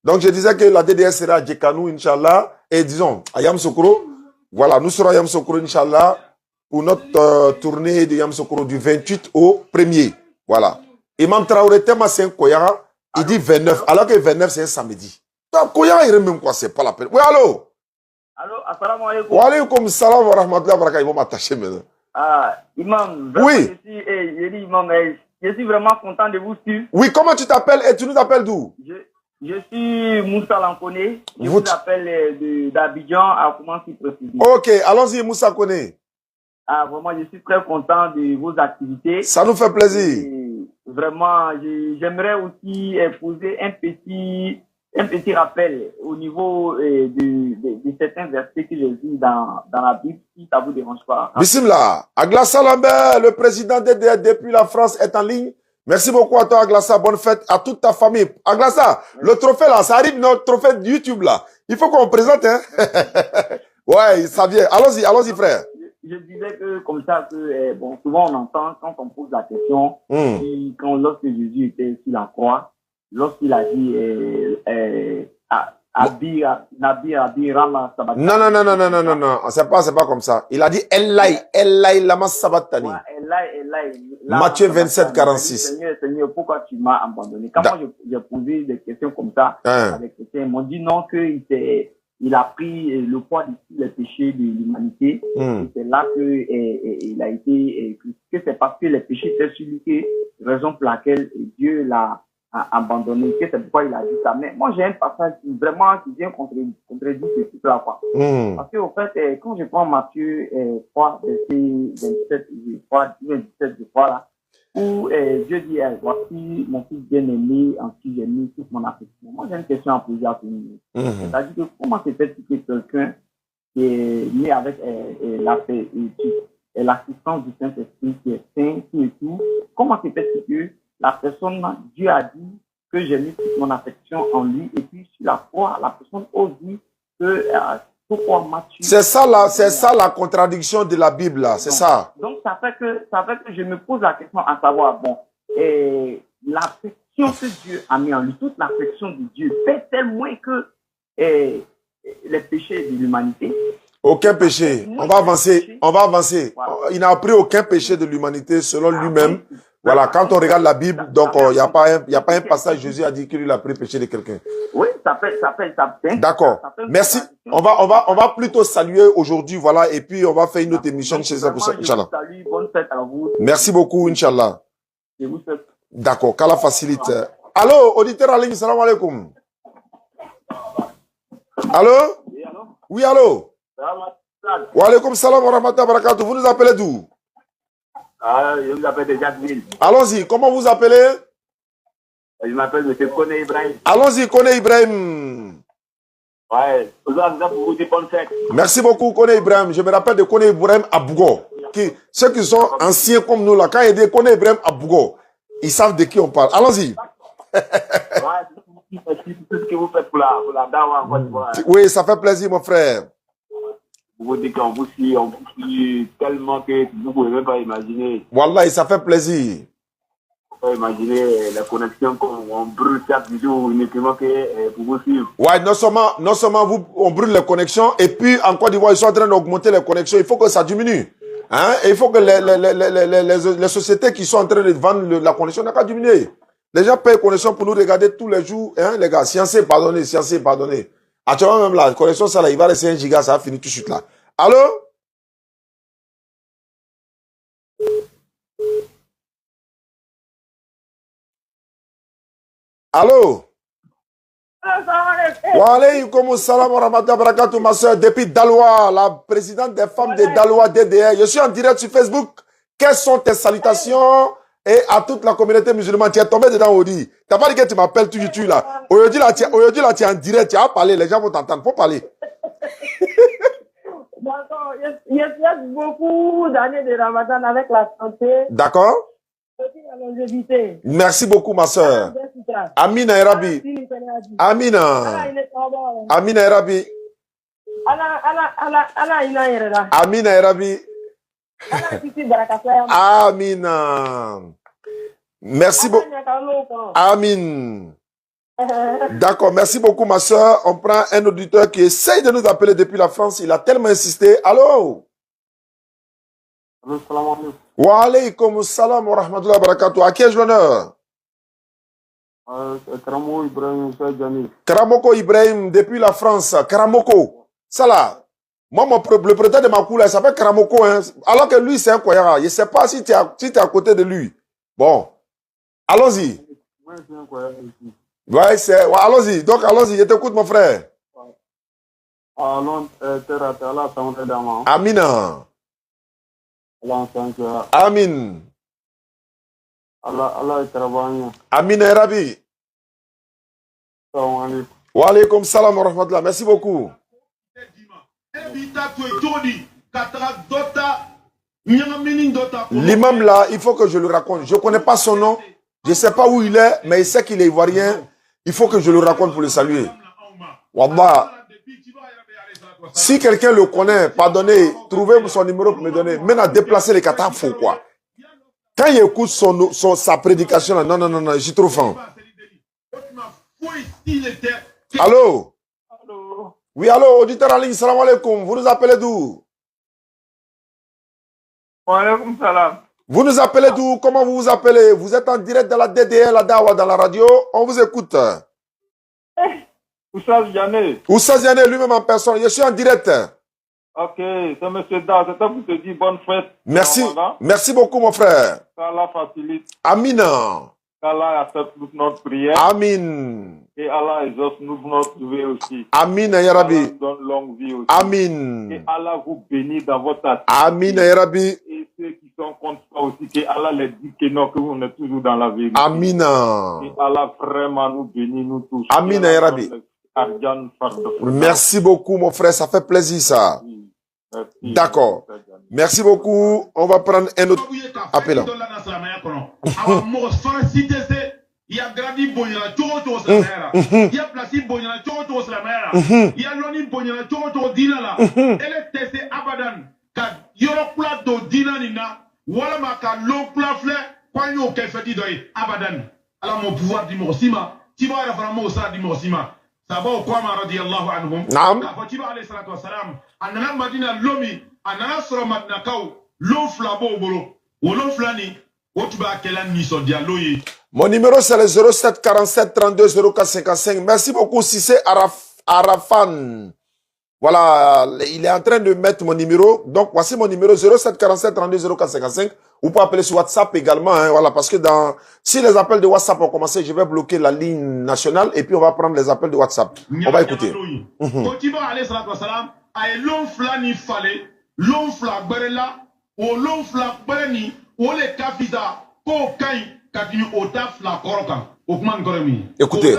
Donc, je disais que la DDS sera à Djekanou, Inch'Allah, et disons, à Yamsoukro. Voilà, nous serons à Yamsoukro, Inch'Allah, pour notre tournée de Yamsoukro du 28 au 1er. Voilà. Imam Traoré, Tema, c'est un Koyara, il dit 29, alors que 29, c'est un samedi. Donc, Koyara, il même quoi, c'est pas la peine. Oui, allô? Allô, assalamu alaikum. Wa alaikum salam wa rahmatullahi wa barakatuh. Ils vont m'attacher maintenant. Ah, Imam, oui. Je suis vraiment content de vous suivre. Oui, comment tu t'appelles et tu nous appelles d'où? Je suis Moussa Lankoné. Je vous appelle d'Abidjan à Koumansi précisément. Ok, allons-y Moussa Koné. Ah, vraiment, je suis très content de vos activités. Ça nous fait plaisir. Et vraiment, j'aimerais aussi poser un petit rappel au niveau de certains versets que j'ai vus dans la Bible, si ça vous dérange pas. Bismillah. Aglassa Lambert, le président DDR depuis la France, est en ligne. Merci beaucoup à toi, Aglassa. Bonne fête à toute ta famille. Aglassa, le trophée là, ça arrive, notre trophée de YouTube là. Il faut qu'on présente, hein. Ouais, ça vient. Allons-y, frère. Je disais que comme ça, que bon, souvent on entend quand on pose la question, lorsque Jésus était sur la croix, lorsqu'il a dit Nabi Rama Sabatani. Non, c'est pas comme ça. Il a dit Elai Lama Sabatani. Matthieu 27, 46. Seigneur, pourquoi tu m'as abandonné? Quand moi j'ai posé des questions comme ça avec les chrétiens, ils m'ont dit non, qu'il a pris le poids de tous les péchés de l'humanité. Et c'est là il a été que c'est parce que les péchés étaient sur lui, raison pour laquelle Dieu l'a abandonné, que c'est pourquoi il a dit ça. Mais moi, j'ai un passage qui vient contredire ce truc-là, quoi. Parce que, au fait, quand je prends Matthieu 3, verset 27, je crois, là, où Dieu dit, voici mon fils bien-aimé, en qui j'ai mis toute mon affection. Moi, j'ai une question à poser à tout le monde. C'est-à-dire que comment c'est fait que quelqu'un qui est né avec l'assistance du Saint-Esprit, qui est saint, tout et tout, comment c'est fait que la personne, Dieu a dit que j'ai mis toute mon affection en lui, et puis sur la croix, la personne ose dire que pourquoi Matthieu. C'est ça la contradiction de la Bible là, c'est ça. Donc ça fait que je me pose la question à savoir, bon, l'affection que Dieu a mis en lui, toute l'affection de Dieu, fait-elle moins que les péchés de l'humanité? Aucun péché. On va avancer. Voilà. Il n'a pris aucun péché de l'humanité selon lui-même. Voilà, quand on regarde la Bible, donc il n'y a pas un passage, Jésus a dit qu'il a pris le péché de quelqu'un. Oui, ça fait. D'accord. Merci. On va plutôt saluer aujourd'hui, voilà, et puis on va faire une autre émission chez ça pour ça, Inch'Allah. Salut, bonne fête à vous. Merci beaucoup, Inch'Allah. Je vous souhaite D'accord, qu'Allah facilite. Allô, auditeur en ligne, salam alaikum. Allô? Oui, allô? Wa alaikum salam wa rahmatullahi wa barakatuh. Vous nous appelez d'où? Je vous appelle de Jacqueline. Allons-y, comment vous appelez? Je m'appelle M. Kone Ibrahim. Allons-y, Kone Ibrahim. Ouais, vous dire bonne fête. Merci beaucoup, Kone Ibrahim. Je me rappelle de Kone Ibrahim à Bougo. Ceux qui sont anciens comme nous, là, quand il dit Kone Ibrahim à Bougo, ils savent de qui on parle. Allons-y. Merci pour tout ce que vous faites pour la dawa en Côte d'Ivoire. Oui, ça fait plaisir, mon frère. Vous dites qu'on vous suit tellement que vous ne pouvez même pas imaginer. Wallah, ça fait plaisir. Vous pouvez imaginer la connexion qu'on brûle chaque jour uniquement que pour vous suivre. Ouais, non seulement on brûle les connexions, et puis en Côte d'Ivoire, ils sont en train d'augmenter les connexions. Il faut que ça diminue. Hein? Et il faut que les sociétés qui sont en train de vendre la connexion n'ont qu'à diminuer. Les gens payent connexion pour nous regarder tous les jours. Hein, les gars, science pardonné. Actuellement, même la connexion, ça là, il va rester 1 giga, ça va finir tout de suite là. Allô? Allô? Wa alaykoum salam wa rahmatullahi wa barakatuh, ma soeur, depuis Daloa, la présidente des femmes de Daloa DDR. Je suis en direct sur Facebook. Quelles sont tes salutations? Et à toute la communauté musulmane, tu es tombé dedans, Audi. T'as pas dit que tu m'appelles tout tu là. Aujourd'hui, là, tu es en direct, tu as parlé, les gens vont t'entendre. Faut parler. D'accord. Il y a beaucoup d'années de Ramadan avec la santé. D'accord. La longévité. Merci beaucoup, ma soeur. Amina Erabi. Amina. Amina Erabi. Amina Erabi. Amina. Merci beaucoup. Amin. D'accord, merci beaucoup, ma soeur. On prend un auditeur qui essaye de nous appeler depuis la France. Il a tellement insisté. Allô? Wa alaykoum salam wa rahmatullahi wa barakatuh. À qui ai-je l'honneur? Karamoko Ibrahim, Karamoko Ibrahim, depuis la France. Karamoko. Ça là. Moi, le président de ma couleur, il s'appelle Karamoko. Hein. Alors que lui, c'est un Koyara. Je ne sais pas si tu es à côté de lui. Bon. Allons-y. Ouais, allons-y. Donc, allons-y. Je t'écoute, mon frère. Amina. Amin. Amina Rabi. Wa alaykoum salam wa rahmatullah. Merci beaucoup. L'imam là, il faut que je le raconte. Je ne connais pas son nom. Je ne sais pas où il est, mais il sait qu'il est ivoirien. Il faut que je le raconte pour le saluer. Wallah. Si quelqu'un le connaît, pardonnez, trouvez son numéro pour me donner. Même à déplacer les katas, faut quoi. Quand il écoute sa prédication, là, non, je suis trop fan. Allô? Oui, allô, auditeur en ligne, salam alaikum. Vous nous appelez d'où? Wa alaykoum salam. Vous nous appelez d'où? Comment vous vous appelez? Vous êtes en direct dans la DDR, la Dawa, dans la radio. On vous écoute. Oussaz Yané. Oussaz Yané, lui-même en personne. Je suis en direct. Ok, c'est M. Da. C'est ça pour te dire bonne fête. Merci. Merci beaucoup, mon frère. Qu'Allah facilite. Amina. Qu'Allah accepte toute notre prière. Amin. Et Allah exauce notre vie aussi. Amin, ya Rabbi. Donne longue vie aussi. Amin. Et Allah vous bénit dans votre action. Amin, ya Rabbi. Et ceux qui sont contre ça aussi, que Allah les dit que non, que vous êtes toujours dans la vérité. Amina. Et Allah vraiment nous bénit, nous tous. Amin, ya Rabbi. Merci beaucoup, mon frère. Ça fait plaisir, ça. D'accord. Merci beaucoup. On va prendre un autre appel. Il y a grandi Bonyana, Toto Slamera. Il y a placé Bonyana, Toto Slamera. Il y a Loni Bonyana, Toto Dinala. Elle est testée Abadan. Car Yoropla do Dinanina, Walama ka l'opla fleur, quand yon kefeti doy Abadan. Alors mon pouvoir dit Morsima, tu vas vraiment ça dit Morsima. Ça va au Kwama radiallahu anhum. Naam. Kafatiba alayhi salatu wassalam. Anana Madina Lomi, Anana Suramat Nakao, Loflabo Bolo, Woloflani. Mon numéro c'est le 07 47 32 04 55. Merci beaucoup Cissé Arafan. Voilà, il est en train de mettre mon numéro. Donc, voici mon numéro 0747 32 04 55. Vous pouvez appeler sur WhatsApp également. Hein, voilà, parce que si les appels de WhatsApp ont commencé, je vais bloquer la ligne nationale et puis on va prendre les appels de WhatsApp. On va écouter. Écoutez.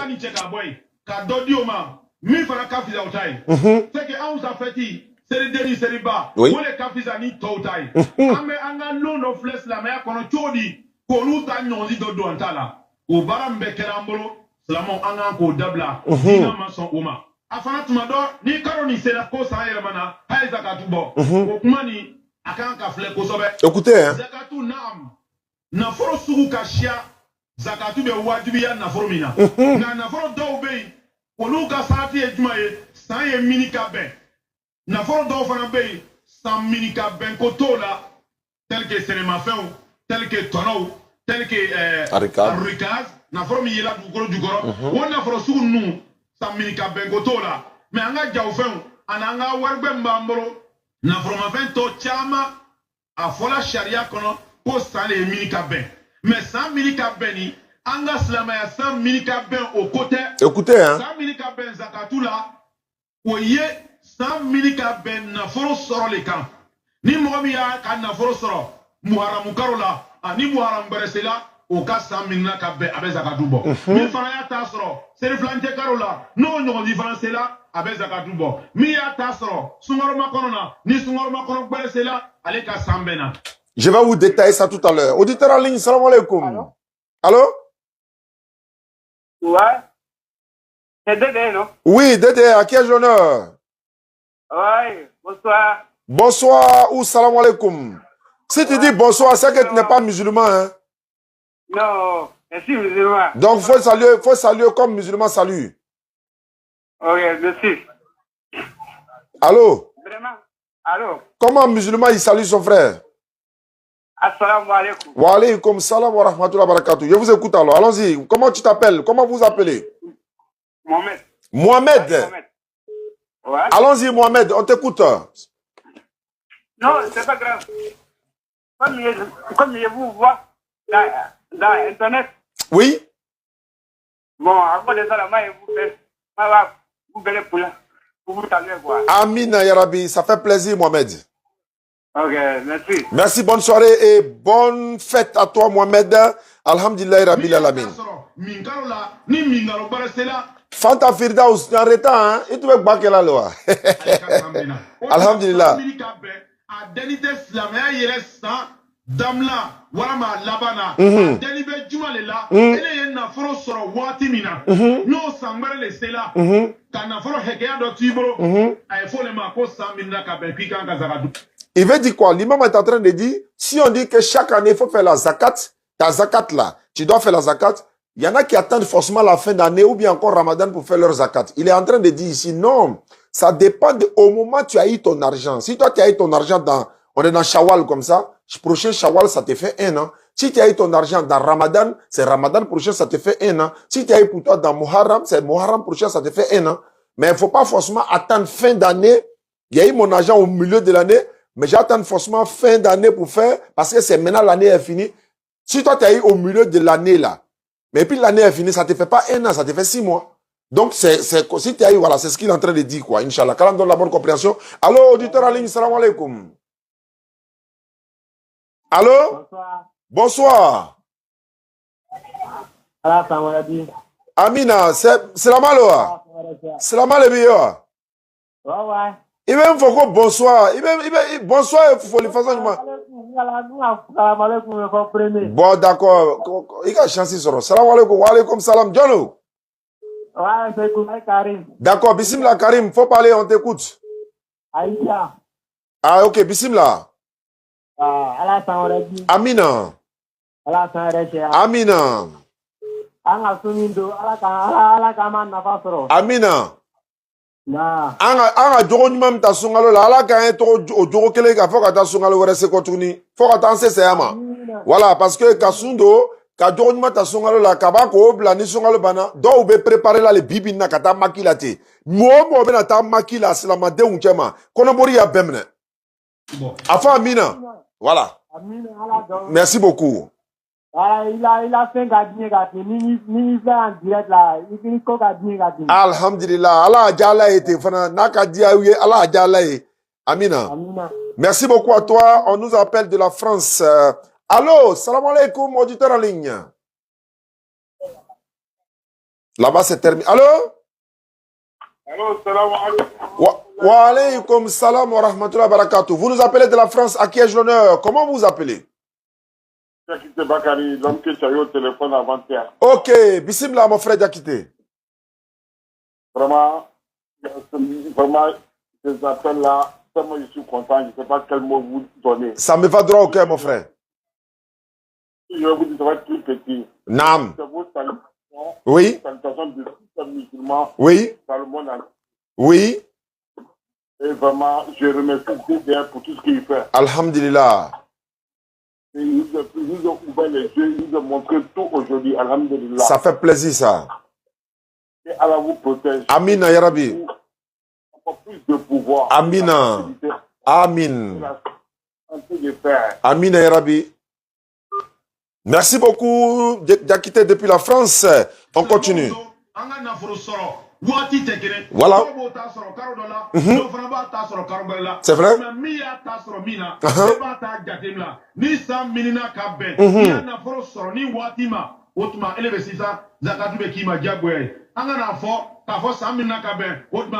Mi fana kafisa otai c'est que anw sa feti seri deni seri ba oui. Wole kafisa ni to otai ame anga lono flex la me kono chodi ko luta nyonzi do do antala o baram be kerambolo slamo anga ko dabla dina mason uma afana tuma do ni karoni sera ko sa yele mana hay zakatu bo o kuma ni akanka fle ko sobe écoutez hein zakatu naam na foro sugu kashia zakatu be wajibi ya na foro mina na foro do be Oluka sarati ejmaye san ye minika ben. Na foro do fana be san minika ben kotola tel que cinémafin tel que tono tel que arikaz na foro mi yela dugoro wona foro sugu nu san minika ben kotola me anga jawfen ananga warbe mbamboro na foro ma fen to chama a fola sharia kono ko san le minika ben me san minika beni anga slamaya san minika ben au côté. Écoutez hein. San minika ben zakatula oye san minika ben na foro soro le kan. Ni momi ya kan na foro soro muharam karola ani muharam beresela o ka san minika ben abe zakatubo. Mi fana ya ta soro seri flante karola no nyogo différence la abe zakatubo. Mi ya ta soro sungaro makono na ni sungaro makono beresela ale ka san bena. Je vais vous détailler ça tout à l'heure. Auditeur en ligne, salam alaikum. Allô? Ouais. C'est Dédé, non? Oui, Dédé, à qui ai-je l'honneur? Ouais, bonsoir. Bonsoir ou salam alaikum. Si tu dis bonsoir, c'est que tu n'es pas musulman, hein? Non, je suis musulman. Donc, faut saluer comme musulman salue. Ok, merci. Allô? Vraiment? Allô? Comment musulman il salue son frère? Assalamu alaikum. Wa alaikum salam wa rahmatullahi wa barakatuh. Je vous écoute alors. Allons-y. Comment tu t'appelles? Comment vous appelez? Mohamed. Mohamed. Mohamed. Ouais. Allons-y, Mohamed. On t'écoute. Non, c'est pas grave. Comme je vous vois dans Internet. Oui. Bon, avant de ça, vous verrez pour vous saluer, quoi. Amin, Yarabi. Ça fait plaisir, Mohamed. Ok, merci. Merci, bonne soirée et bonne fête à toi, Mohamed. Alhamdulillah, Rabbil Alamin. Fanta Firdaus, en retard, hein? Et tu veux baquer la loi. Alhamdulillah. Il veut dire quoi? L'imam est en train de dire, si on dit que chaque année, il faut faire la zakat, ta zakat là, tu dois faire la zakat, il y en a qui attendent forcément la fin d'année ou bien encore Ramadan pour faire leur zakat. Il est en train de dire ici, non, ça dépend au moment où tu as eu ton argent. Si toi, tu as eu ton argent on est dans Shawwal comme ça, prochain Shawwal, ça te fait 1 an. Si tu as eu ton argent dans Ramadan, c'est Ramadan prochain, ça te fait 1 an. Si tu as eu pour toi dans Muharram, c'est Muharram prochain, ça te fait 1 an. Mais il ne faut pas forcément attendre fin d'année. Il y a eu mon argent au milieu de l'année. Mais j'attends forcément fin d'année pour faire, parce que c'est maintenant l'année est finie. Si toi, tu as eu au milieu de l'année là, mais puis l'année est finie, ça te fait pas 1 an, ça te fait 6 mois. Donc, si tu as eu, voilà, c'est ce qu'il est en train de dire, quoi. Inch'Allah. Quand on donne la bonne compréhension. Allô, auditeur en ligne, salam alaikum. Allô? Bonsoir. Bonsoir. Amina, c'est la maloa. C'est la maloa. Ouais. Il même faut que bonsoir. Bonsoir, il faut le faire ça. Bon, d'accord. Il y a chance sur. Salam alaikum, wa alaikum salam. Jono. Ouais, c'est Karim. D'accord, bismillah Karim, faut parler, on t'écoute. Aïcha. Ah, ok, bismillah. Allah s'enregie. Amina. Allah s'enregie. Amina. Allah sumindo. Allah kaman nafasoro. Amina. Na. Anga jogo nyuma ta sungalo la ala ka to o jogo kele ka fo ka ta sungalo were se ko tuni fo ka ta se ama. Voilà parce que kasundo ka jogonuma ta songalo la kaba ko bla ni songalo bana do be préparer la le bibi na kata makila te mo be na ta makila silama de unchema kono bori ya bemne afa amina voilà merci beaucoup. Il a fait gagner ni en direct là il faut gagner. Alhamdulillah Allah jala ete fana naka dia wi Allah jala e amina. Merci beaucoup à toi. On nous appelle de la France. Allô, salam alaikum, auditeur en ligne. Là-bas, c'est terminé. Allô? Allô, salam alaikum. Wa alaikum salam wa rahmatullahi wa barakatuh. Vous nous appelez de la France. À qui ai-je l'honneur? Comment vous vous appelez? Jakite Bakari, l'homme qui t'a eu au téléphone avant-hier. Ok, bismillah, mon frère Jakite. Vraiment, ces appels-là, tellement je suis content, je ne sais pas quel mot vous donner. Ça me va droit au cœur, mon frère. Je vais vous dire, ça va être plus petit. Nam. C'est vos salutations. Oui. Salutations de tous les musulmans. Oui. Dans le monde entier. Oui. Et vraiment, je remercie DDR pour tout ce qu'il fait. Alhamdulillah. Il nous a ouvert les yeux, il nous a montré tout aujourd'hui. Alhamdulillah. Ça fait plaisir, ça. Et Allah vous protège. Amina, ya Rabbi. Encore plus de pouvoir. Amina. Amin. Amina, ya Rabbi. Merci beaucoup, Jakite, depuis la France. On continue. Voilà. C'est vrai.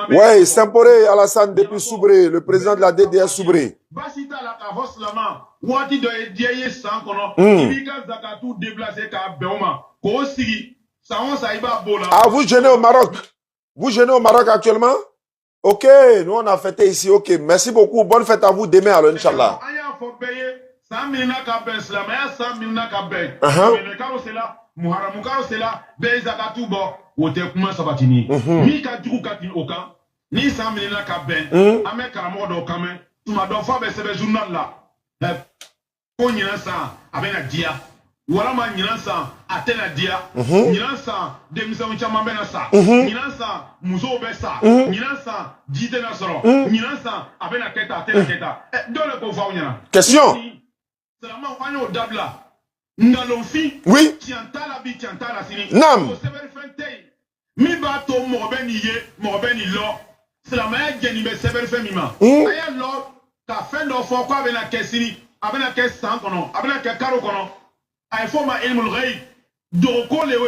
Ouais, Saint-Poré Alassane depuis Soubré, le président de la DDR Soubré. Ah, vous gênez au Maroc? Vous gênez au Maroc actuellement? Ok, nous on a fêté ici, ok. Merci beaucoup, bonne fête à vous demain alors, Inch'Allah. Voilà ma nyinansa atena dia nyinansa demisa unchama bena sa nyinansa muzo be sa nyinansa jite na soro nyinansa abena keta atena keta dole ko fa unyana Question. Salama wanyo dabla ngalonfi Oui. tiantala bi tiantala sini Nam. Mi ba to mo beni ye mo beni lo salama ya geni be sever fe mima aya lo ka fendo fo kwa bena kesini abena kes san kono abena ke karo kono.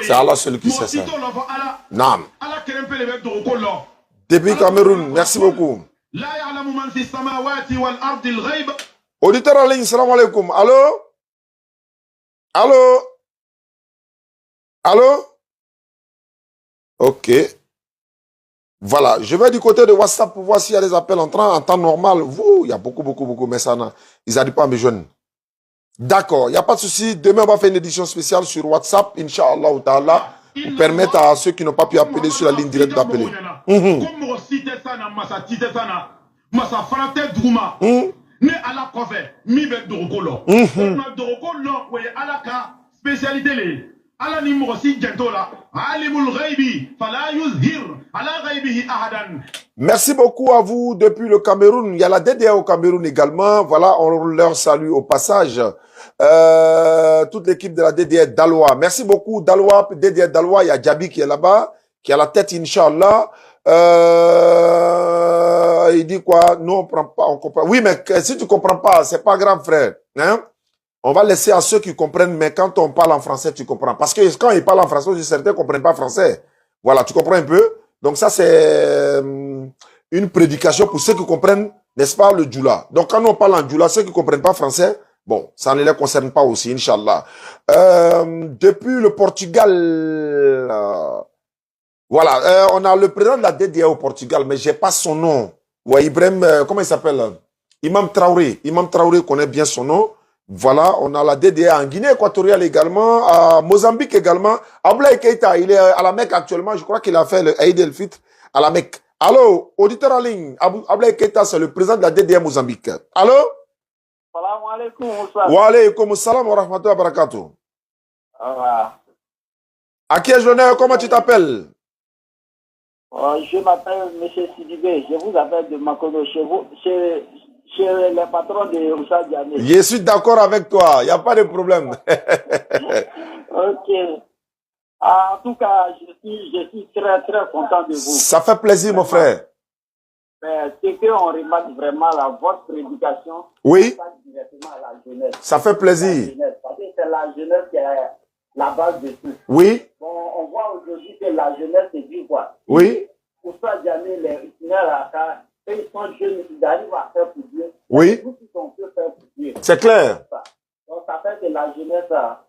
C'est Allah seul qui sait ça. Nam. Depuis Cameroun, merci beaucoup. Auditeur en ligne, salam alaikum. Allô? Allô? Allô? Ok. Voilà, je vais du côté de WhatsApp pour voir s'il y a des appels entrants en temps normal. Il y a beaucoup, mais ça, ils n'arrivent pas à me joindre. D'accord, il n'y a pas de souci. Demain, on va faire une édition spéciale sur WhatsApp, Inch'Allah ou Ta'ala, pour permettre à ceux qui n'ont pas pu appeler sur la ligne directe d'appeler. Merci beaucoup à vous depuis le Cameroun. Il y a la DDR au Cameroun également. Voilà, on leur salue au passage. Toute l'équipe de la DDR Daloa. Merci beaucoup Daloa, DDR Daloa. Il y a Djabi qui est là-bas, qui a la tête, Inch'Allah. Il dit quoi? Non, on prend pas, on comprend. Oui, mais si tu comprends pas, c'est pas grave, frère. Hein? On va laisser à ceux qui comprennent, mais quand on parle en français, tu comprends. Parce que quand ils parlent en français, certains ne comprennent pas français. Voilà, tu comprends un peu? Donc ça, c'est une prédication pour ceux qui comprennent, n'est-ce pas, le djoula. Donc quand on parle en djoula, ceux qui ne comprennent pas français, bon, ça ne les concerne pas aussi, Inch'Allah. Depuis le Portugal, voilà, on a le président de la DDR au Portugal, mais j'ai pas son nom. Ouais, Ibrahim, comment il s'appelle? Imam Traoré. Imam Traoré connaît bien son nom. Voilà, on a la DDR en Guinée équatoriale également, à Mozambique également. Ablaye Keita, il est à la Mecque actuellement. Je crois qu'il a fait le Eid el-Fitr à la Mecque. Allô, auditeur en ligne. Ablaye Keita, c'est le président de la DDR Mozambique. Allô? Salam alaikum. Wa alaikum salam wa rahmatullahi wa barakatuh. À qui ai-je l'honneur? Comment tu t'appelles? Je m'appelle M. Sidibé. Je vous appelle de Makono, chez les patrons de Roussa Diané. Je suis d'accord avec toi. Il n'y a pas de problème. Ok. En tout cas, je suis très, très content de vous. Ça fait plaisir, mon frère. Mais ce qu'on remarque vraiment, votre prédication, oui, directement à la jeunesse. Ça fait plaisir. Parce que c'est la jeunesse qui est la base de tout. Oui. Bon, on voit aujourd'hui que la jeunesse se dit quoi? Oui. Pour ça, jamais les itinéraires, ils sont jeunes, ils arrivent à faire pour Dieu. Oui. Nous qui on peut faire pour Dieu. C'est clair. Donc, ça fait que la jeunesse, ça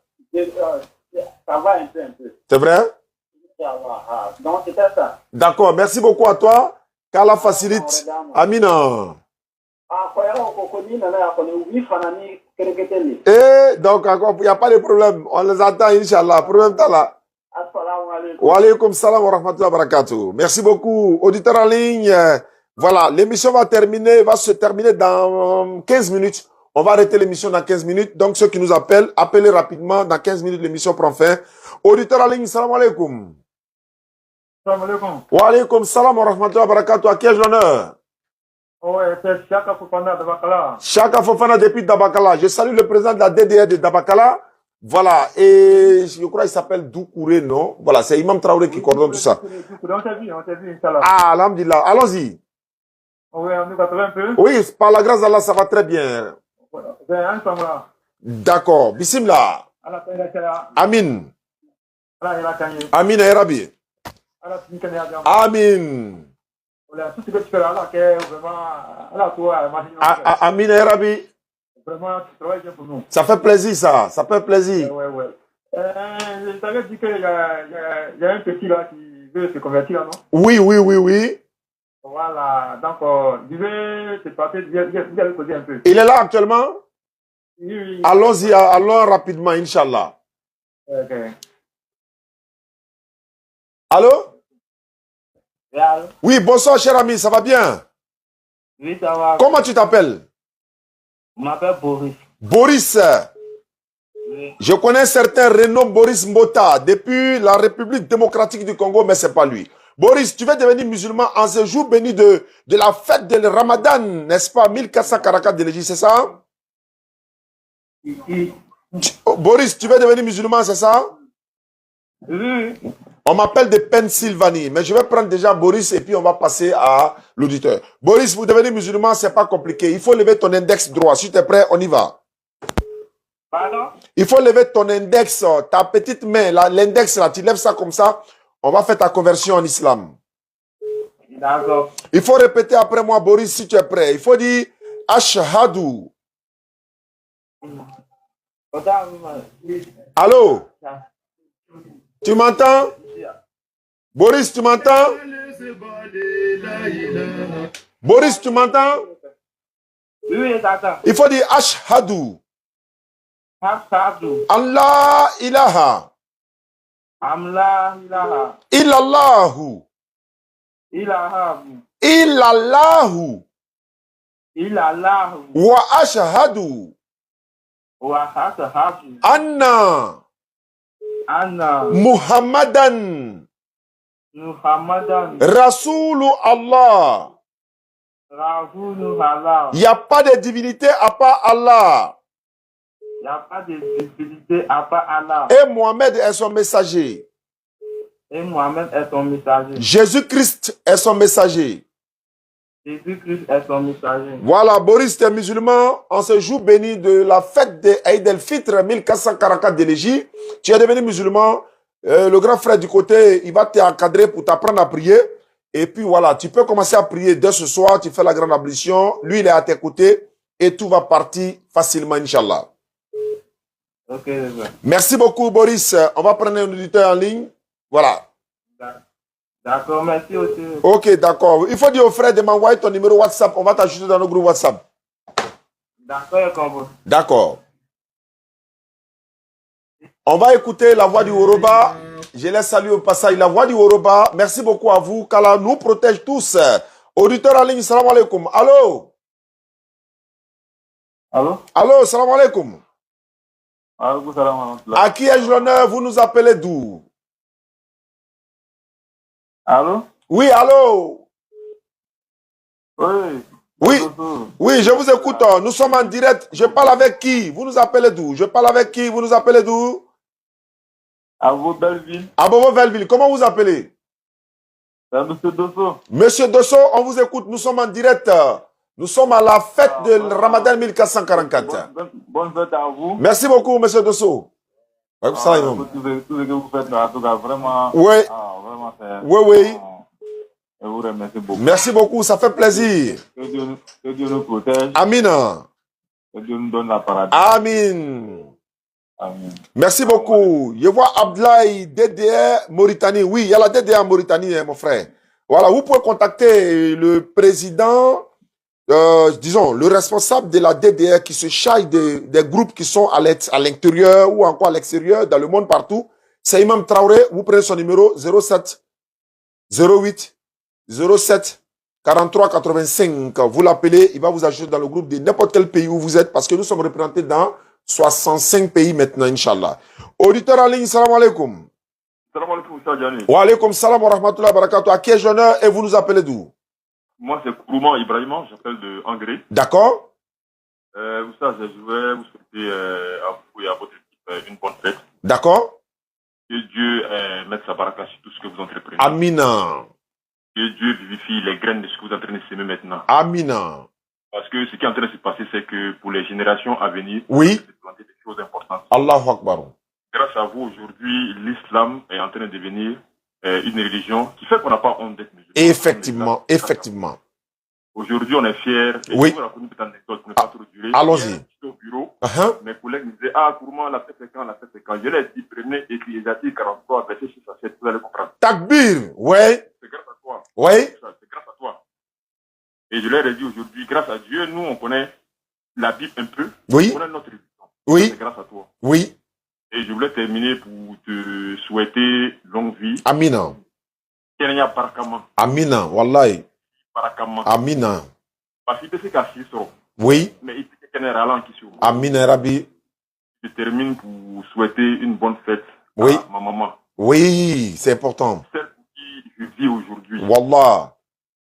va un peu. C'est vrai? Donc, c'était ça. D'accord. Merci beaucoup à toi. Qu'Allah facilite. Amina. Et donc, il n'y a pas de problème. On les attend, Inch'Allah. Problème là. Wa alaykoum salam wa rahmatullahi wa barakatuh. Merci beaucoup. Auditeurs en ligne. Voilà, l'émission va se terminer dans 15 minutes. On va arrêter l'émission dans 15 minutes. Donc, ceux qui nous appellent, appelez rapidement. Dans 15 minutes, l'émission prend fin. Auditeurs en ligne, salam alaikum. Salam alaikum. Wa alaykoum salam wa rahmatullahi wa barakatuh. À qui ai-je l'honneur? Ouais, c'est Chaka Fofana de Dabakala. Chaka Fofana depuis Dabakala. Je salue le président de la DDR de Dabakala. Voilà, et je crois qu'il s'appelle Doukouré, non? Voilà, c'est Imam Traoré qui coordonne tout ça. On t'a vu, Inch'Allah. Ah, alhamdulillah. Allons-y. Oui, on nous va un peu. Oui, par la grâce d'Allah, ça va très bien. D'accord. Bismillah. Amin. Amin, ya Rabbi. Amin. Amin, ya Rabbi. Vraiment, tu travailles bien pour nous. Ça fait plaisir, ça. Ça fait plaisir. Ouais. Je t'avais dit qu'il y a un petit là qui veut se convertir, non? Oui. Voilà. Donc, je vais te passer, viens le poser un peu. Il est là actuellement? Oui. Allons-y, allons rapidement, Inch'Allah. Ok. Allô? Allô? Oui, bonsoir, cher ami, ça va bien? Oui, ça va. Comment tu t'appelles? Je m'appelle Boris. Boris. Oui. Je connais un certain Renaud Boris Mbota depuis la République démocratique du Congo, mais c'est pas lui. Boris, tu veux devenir musulman en ce jour béni de la fête de Ramadan, n'est-ce pas? 1444 de l'Égypte, c'est ça? Oui. Boris, tu veux devenir musulman, c'est ça? Oui. On m'appelle de Pennsylvanie, mais je vais prendre déjà Boris et puis on va passer à l'auditeur. Boris, pour devenir musulman, c'est pas compliqué. Il faut lever ton index droit. Si tu es prêt, on y va. Pardon? Il faut lever ton index, ta petite main, l'index là, tu lèves ça comme ça. On va faire ta conversion en islam. D'accord. Il faut répéter après moi, Boris, si tu es prêt. Il faut dire Ashhadu. Allô? Tu m'entends? Boris, tu m'entends? Boris, tu m'entends? Oui, j'entends. Il faut dire Ashhadu. Ashhadu. Allah ilaha. Allah ilaha. Illallahu. Ilahu. Illallahu. Ilallahu. Wa ashhadu. Wa ashhadu. Anna. Muhammadan. Rasoulu Allah. Il n'y a pas de divinité à part Allah. Il n'y a pas de divinité à part Allah. Et Mohamed est son messager. Et Mohamed est son messager. Jésus-Christ est son messager. Jésus-Christ est son messager. Voilà, Boris, tu es musulman. En ce jour béni de la fête de Eid el-Fitr 1444 de l'Égypte, tu es devenu musulman. Le grand frère du côté, il va t'encadrer pour t'apprendre à prier. Et puis voilà, tu peux commencer à prier dès ce soir. Tu fais la grande ablution. Lui, il est à tes côtés. Et tout va partir facilement, Inch'Allah. Ok, merci beaucoup, Boris. On va prendre un auditeur en ligne. Voilà. D'accord, merci aussi. Ok, d'accord. Il faut dire au frère de m'envoyer ton numéro WhatsApp. On va t'ajouter dans nos groupes WhatsApp. D'accord, d'accord. On va écouter la voix du Woroba. Je laisse saluer au passage la voix du Woroba. Merci beaucoup à vous. Qu'Allah nous protège tous. Auditeur en ligne, salam alaikum. Allô? Allô? Allô, salam alaikum. À qui ai-je l'honneur? Vous nous appelez d'où? Allô? Oui, allô? Oui. Oui, oui, je vous écoute. Nous sommes en direct. Je parle avec qui? Vous nous appelez d'où? Je parle avec qui? Vous nous appelez d'où? À vos Belleville. À Bobo Belleville. Comment vous appelez? Monsieur Dosso. Monsieur Dosso, on vous écoute. Nous sommes en direct. Nous sommes à la fête de Ramadan 1444. Bonne fête à vous. Merci beaucoup, monsieur Dosso. Tout ce que vous faites, en tout cas, vraiment. Oui. Vraiment, oui. Je vous remercie beaucoup. Merci beaucoup, ça fait plaisir. Que Dieu nous protège. Amin. Que Dieu nous donne la paradis. Amin. Amin. Merci beaucoup. Je vois Abdoulaye, DDR Mauritanie. Oui, il y a la DDR Mauritanie, mon frère. Voilà, vous pouvez contacter le président, disons, le responsable de la DDR qui se charge des groupes qui sont à l'intérieur ou encore à l'extérieur, dans le monde partout. C'est Imam Traoré. Vous prenez son numéro 07 08 07 43 85. Vous l'appelez, il va vous ajouter dans le groupe de n'importe quel pays où vous êtes parce que nous sommes représentés dans 65 pays maintenant, Inch'Allah. Auditeur en ligne, salam alaikum. Salam alaikum, Sadjani. Wa alaikum salam wa rahmatullahi wa barakatuh. À qui ai-je l'honneur et vous nous appelez d'où? Moi, c'est Kourouman Ibrahima, j'appelle de Hongrie. D'accord. Vous savez, je voudrais vous souhaiter à vous et à votre équipe une bonne fête. D'accord. Que Dieu mette sa baraka sur tout ce que vous entreprenez. Amina. Que Dieu vivifie les graines de ce que vous êtes en train de semer maintenant. Amina. Parce que ce qui est en train de se passer, c'est que pour les générations à venir, oui, vous planter des choses importantes. Allahu Akbar. Grâce à vous, aujourd'hui, l'islam est en train de devenir une religion qui fait qu'on n'a pas honte d'être musulman. Effectivement, effectivement. Aujourd'hui, on est fiers. Oui. Allons-y. Au bureau, mes collègues me disaient, Kourouman, la fête c'est quand, la fête c'est quand. Je leur ai dit, prenez Ecclésiastique 43, verset 6 à 7, vous allez comprendre. Takbir, ouais. C'est grâce à toi. Oui. C'est grâce à toi. Et je leur ai dit aujourd'hui, grâce à Dieu, nous, on connaît la Bible un peu. Oui. On connaît notre religion. Oui. C'est grâce à toi. Oui. Et je voulais terminer pour te souhaiter longue vie. Amina. Kenya Barakama. Amina, wallahi. Barakama. Amina. Parce que c'est qu'à 6 euros. Oui. Mais il peut qu'il y ait un ralent qui sur moi. Amina Rabbi. Je termine pour souhaiter une bonne fête oui. à ma maman. Oui, c'est important. Celle pour qui je vis aujourd'hui. Wallah.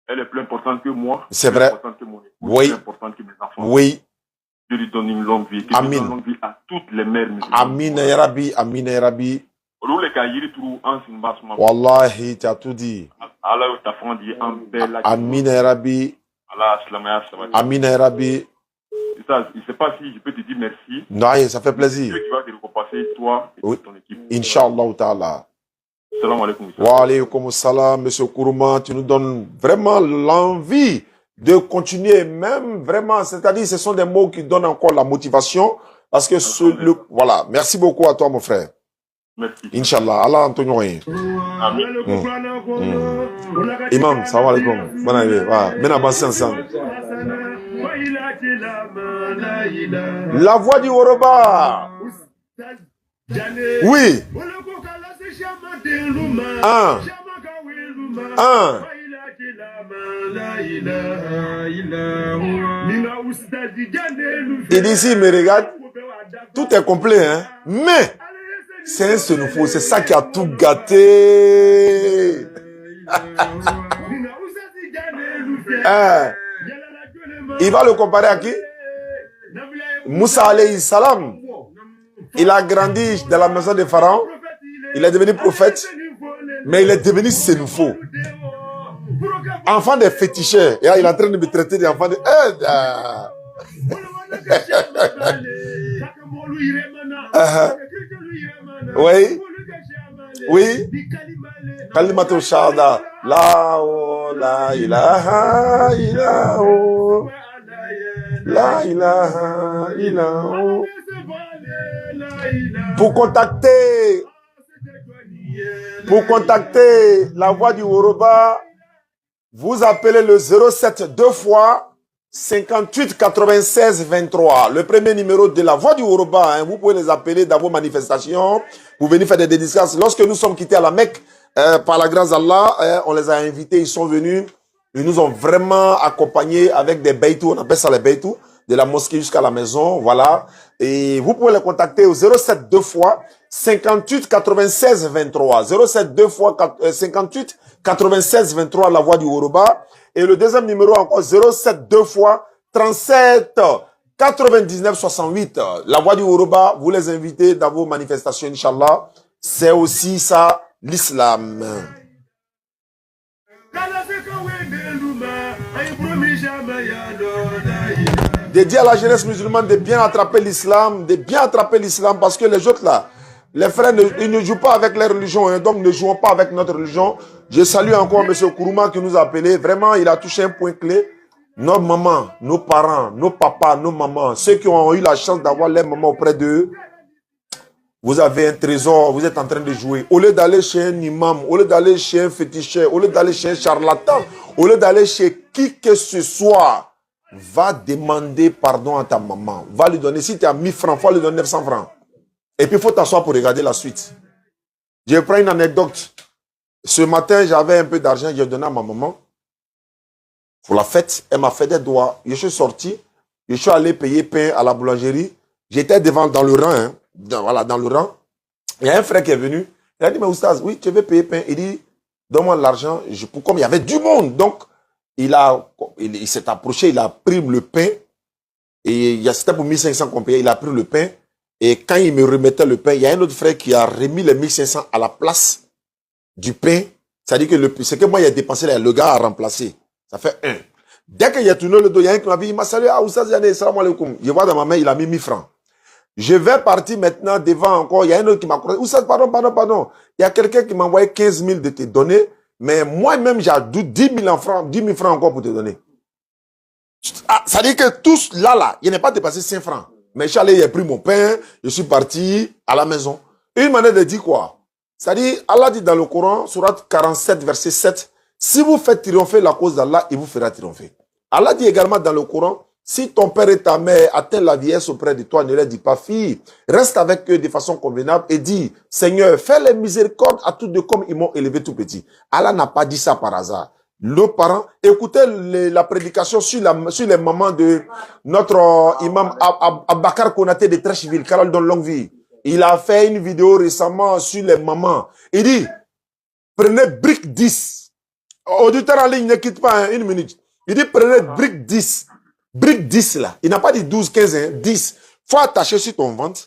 Elle est plus importante que moi. C'est vrai. Plus importante que mon épouse. Oui. Plus importante que mes enfants. Oui. Dieu lui donne une longue vie. Que Amin. Dieu donne une longue vie à toutes les mères musulmanes. Amina Rabbi, Amina Rabbi. Wallahi, tu as tout dit. Amina Rabbi. Amina Rabbi. Je ne sais pas si je peux te dire merci. Non, ça fait plaisir. Dieu qui va te récompenser, toi et oui. ton équipe. Inch'Allah ta'ala. Salam alaikum. Wa alaykum salam, monsieur Kourouman. Tu nous donnes vraiment l'envie de continuer, même vraiment, c'est-à-dire ce sont des mots qui donnent encore la motivation parce que voilà, merci beaucoup à toi mon frère. Merci. Inch'Allah, Allah Antonio. Imam, salam alaikum. Bonne année. Bien avancé ensemble. La voix du Yoruba. Oui. Il dit ici, mais regarde, tout est complet, hein. Mais, c'est un Senufo, c'est ça qui a tout gâté. Il va le comparer à qui? Moussa alayhi salam. Il a grandi dans la maison des pharaons. Il est devenu prophète. Mais il est devenu Senufo. Enfant des féticheurs. Et là, il est en train de me traiter d'enfant de... Oui. Oui. Kalimatu shahada. La ilaha illallah. La ilaha illallah. Pour contacter la voix du Yoruba, vous appelez le 07 2 fois 58 96 23. Le premier numéro de la voix du Yoruba, hein, vous pouvez les appeler dans vos manifestations. Vous venez faire des dédicaces. Lorsque nous sommes quittés à la Mecque, par la grâce d'Allah, on les a invités, ils sont venus. Ils nous ont vraiment accompagnés avec des beitou, on appelle ça les beitou. de la mosquée jusqu'à la maison, voilà. Et vous pouvez les contacter au 07 2 fois 58 96 23. 07 2 fois 58 96 23, la voix du Yoruba. Et le deuxième numéro encore 07 2 fois 37 99 68. La voix du Yoruba, vous les invitez dans vos manifestations, Inch'Allah. C'est aussi ça, l'islam. Dédié à la jeunesse musulmane de bien attraper l'islam, parce que les autres là, les frères, ils ne jouent pas avec les religions, hein, donc ne jouons pas avec notre religion. Je salue encore M. Kourouma qui nous a appelé. Vraiment, il a touché un point clé. Nos mamans, nos parents, nos papas, nos mamans, ceux qui ont eu la chance d'avoir les mamans auprès d'eux, vous avez un trésor, vous êtes en train de jouer. Au lieu d'aller chez un imam, au lieu d'aller chez un féticheur, au lieu d'aller chez un charlatan, au lieu d'aller chez qui que ce soit, va demander pardon à ta maman. Va lui donner, si tu as 1000 francs, il faut lui donner 900 francs. Et puis il faut t'asseoir pour regarder la suite. Je prends une anecdote. Ce matin, j'avais un peu d'argent, j'ai donné à ma maman. Pour la fête, elle m'a fait des doigts. Je suis sorti, je suis allé payer pain à la boulangerie. J'étais devant, dans le rang, hein. Voilà, dans le rang. Il y a un frère qui est venu. Il a dit, mais Oustaz, oui, tu veux payer pain? Il dit, donne-moi l'argent. Comme il y avait du monde, donc, il s'est approché, il a pris le pain. Et c'était pour 1500 qu'on payait. Il a pris le pain. Et quand il me remettait le pain, il y a un autre frère qui a remis les 1500 à la place du pain. C'est-à-dire que ce que moi, il a dépensé, le gars a remplacé. Ça fait 1. Dès qu'il a tourné le dos, il y a un qui m'a dit, il m'a salué, ah, Oustaz Yane, salam alaikum. Je vois dans ma main, il a mis 1000 francs. Je vais partir maintenant devant encore. Il y a un autre qui m'a croisé. Oustaz, pardon. Il y a quelqu'un qui m'a envoyé 15 000 de te donner. Mais moi-même, j'ai 10 000 francs encore pour te donner. Ah, ça dit que tous là, il n'est pas dépassé 5 francs. Mais je suis allé, j'ai pris mon pain, je suis parti à la maison. Une manière de dire quoi? Ça dit, Allah dit dans le Coran, Surat 47, verset 7, si vous faites triompher la cause d'Allah, il vous fera triompher. Allah dit également dans le Coran, si ton père et ta mère atteignent la vieillesse auprès de toi, ne leur dis pas, fille, reste avec eux de façon convenable et dis, Seigneur, fais les miséricordes à tous deux comme ils m'ont élevé tout petit. Allah n'a pas dit ça par hasard. Nos parents, écoutez la prédication sur les mamans de notre imam Abakar Konaté de Trècheville, Carole donne longue vie. Il a fait une vidéo récemment sur les mamans. Il dit, prenez brique 10. Auditeur en ligne, ne quitte pas, hein, une minute. Il dit, prenez brique 10. Brique 10 là. Il n'a pas dit 12, 15, hein, 10. Faut attacher sur ton ventre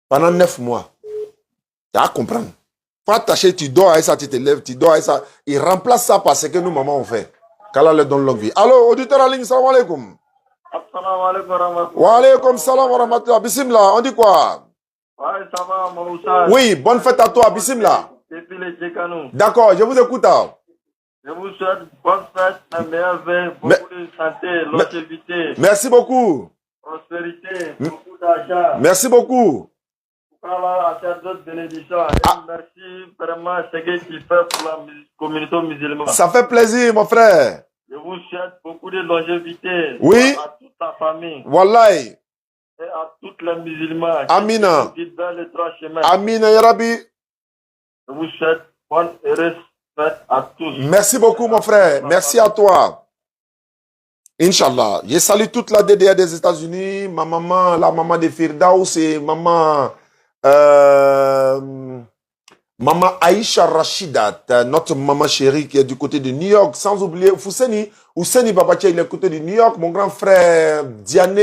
pendant 9 mois. Tu vas comprendre. Faut attacher, tu dors avec ça, tu te lèves, tu dors avec ça. Il remplace ça par ce que nous, mamans, on fait. Qu'Allah leur donne longue vie. Allô, auditeur en ligne, salam alaikum. Assalamu alaikum wa rahmatullah. Wa alaikum salam wa rahmatullah. Bismillah, on dit quoi? Ouais, ça va, mon Oustaz. Oui, bonne fête à toi, bismillah. Depuis les Tchekanou. D'accord, je vous écoute. Hein. Je vous souhaite bonne fête, un meilleur vœu, beaucoup de santé, longévité. Merci beaucoup. Prospérité, beaucoup d'argent. Merci beaucoup. Allah a d'autres bénédictions. Merci vraiment ce que tu fais pour la communauté musulmane. Ça fait plaisir, mon frère. Je vous souhaite beaucoup de longévité. Oui. À toute ta famille. Wallahi. Et à toutes les musulmans. Amina. Qui dans les trois chemins. Amina, ya Rabbi. Je vous souhaite bonne heureuse fête à tous. Merci beaucoup, mon frère. Merci à toi. Inch'Allah. Je salue toute la DDA des États-Unis, ma maman, la maman de Firdaus et maman Aïcha Rashidat, notre maman chérie qui est du côté de New York, sans oublier Fousseni Babatia, il est du côté de New York, mon grand frère Diane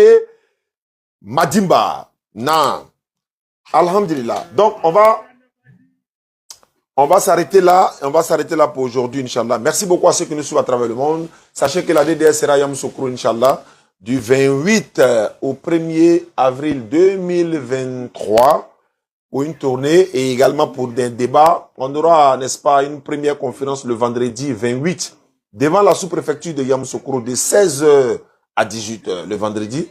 Madimba. Non. Alhamdulillah. Donc, on va s'arrêter là. On va s'arrêter là pour aujourd'hui, Inch'Allah. Merci beaucoup à ceux qui nous suivent à travers le monde. Sachez que la DDS sera Yamoussoukro, Inch'Allah, du 28 au 1er avril 2023 pour une tournée et également pour des débats. On aura, n'est-ce pas, une première conférence le vendredi 28 devant la sous-préfecture de Yamoussoukro de 16h à 18h le vendredi.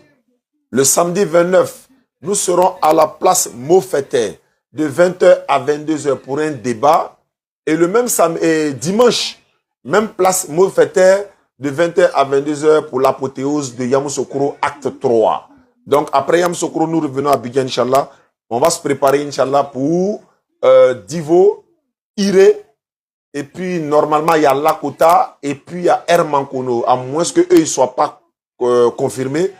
Le samedi 29, nous serons à la place Mofete de 20h à 22h pour un débat. Et le même dimanche, même place Mofete de 20h à 22h pour l'apothéose de Yamoussoukro, acte 3. Donc après Yamoussoukro, nous revenons à Abidjan, Inch'Allah. On va se préparer, Inch'Allah, pour Divo, Iré, et puis normalement il y a Lakota, et puis il y a Hermankono, à moins qu'eux ne soient pas confirmés.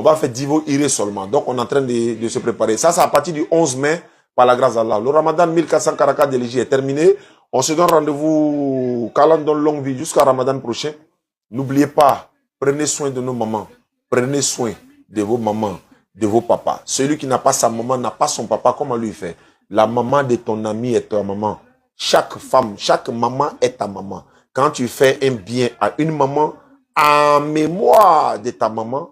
On va faire Divo Iré seulement. Donc, on est en train de se préparer. Ça, c'est à partir du 11 mai, par la grâce d'Allah. Le Ramadan 1444 de l'Égypte est terminé. On se donne rendez-vous, dans longue vie, jusqu'à Ramadan prochain. N'oubliez pas, prenez soin de nos mamans. Prenez soin de vos mamans, de vos papas. Celui qui n'a pas sa maman n'a pas son papa. Comment lui fait? La maman de ton ami est ta maman. Chaque femme, chaque maman est ta maman. Quand tu fais un bien à une maman, en mémoire de ta maman,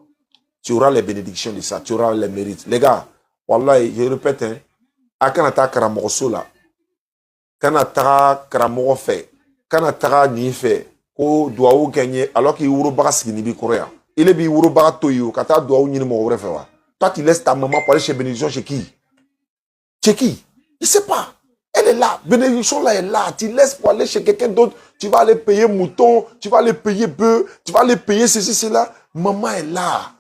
tu auras les bénédictions de ça, tu auras les mérites. Les gars, wallah, je répète, hein, à kanata karamoso là, kanata karamogo fait, kanata ni fait, ko doit ou gagner, alors qu'il ouro bagas qui nibi korea. Il est bi ouro bagas toyo, kata doit ou ni mo vrai faire. Toi, tu laisses ta maman pour aller chez bénédiction chez qui? Chez qui? Il sait pas. Elle est là. Bénédiction là est là. Tu laisses pour aller chez quelqu'un d'autre. Tu vas aller payer mouton. Tu vas aller payer bœuf. Tu vas aller payer ceci, cela. Maman est là.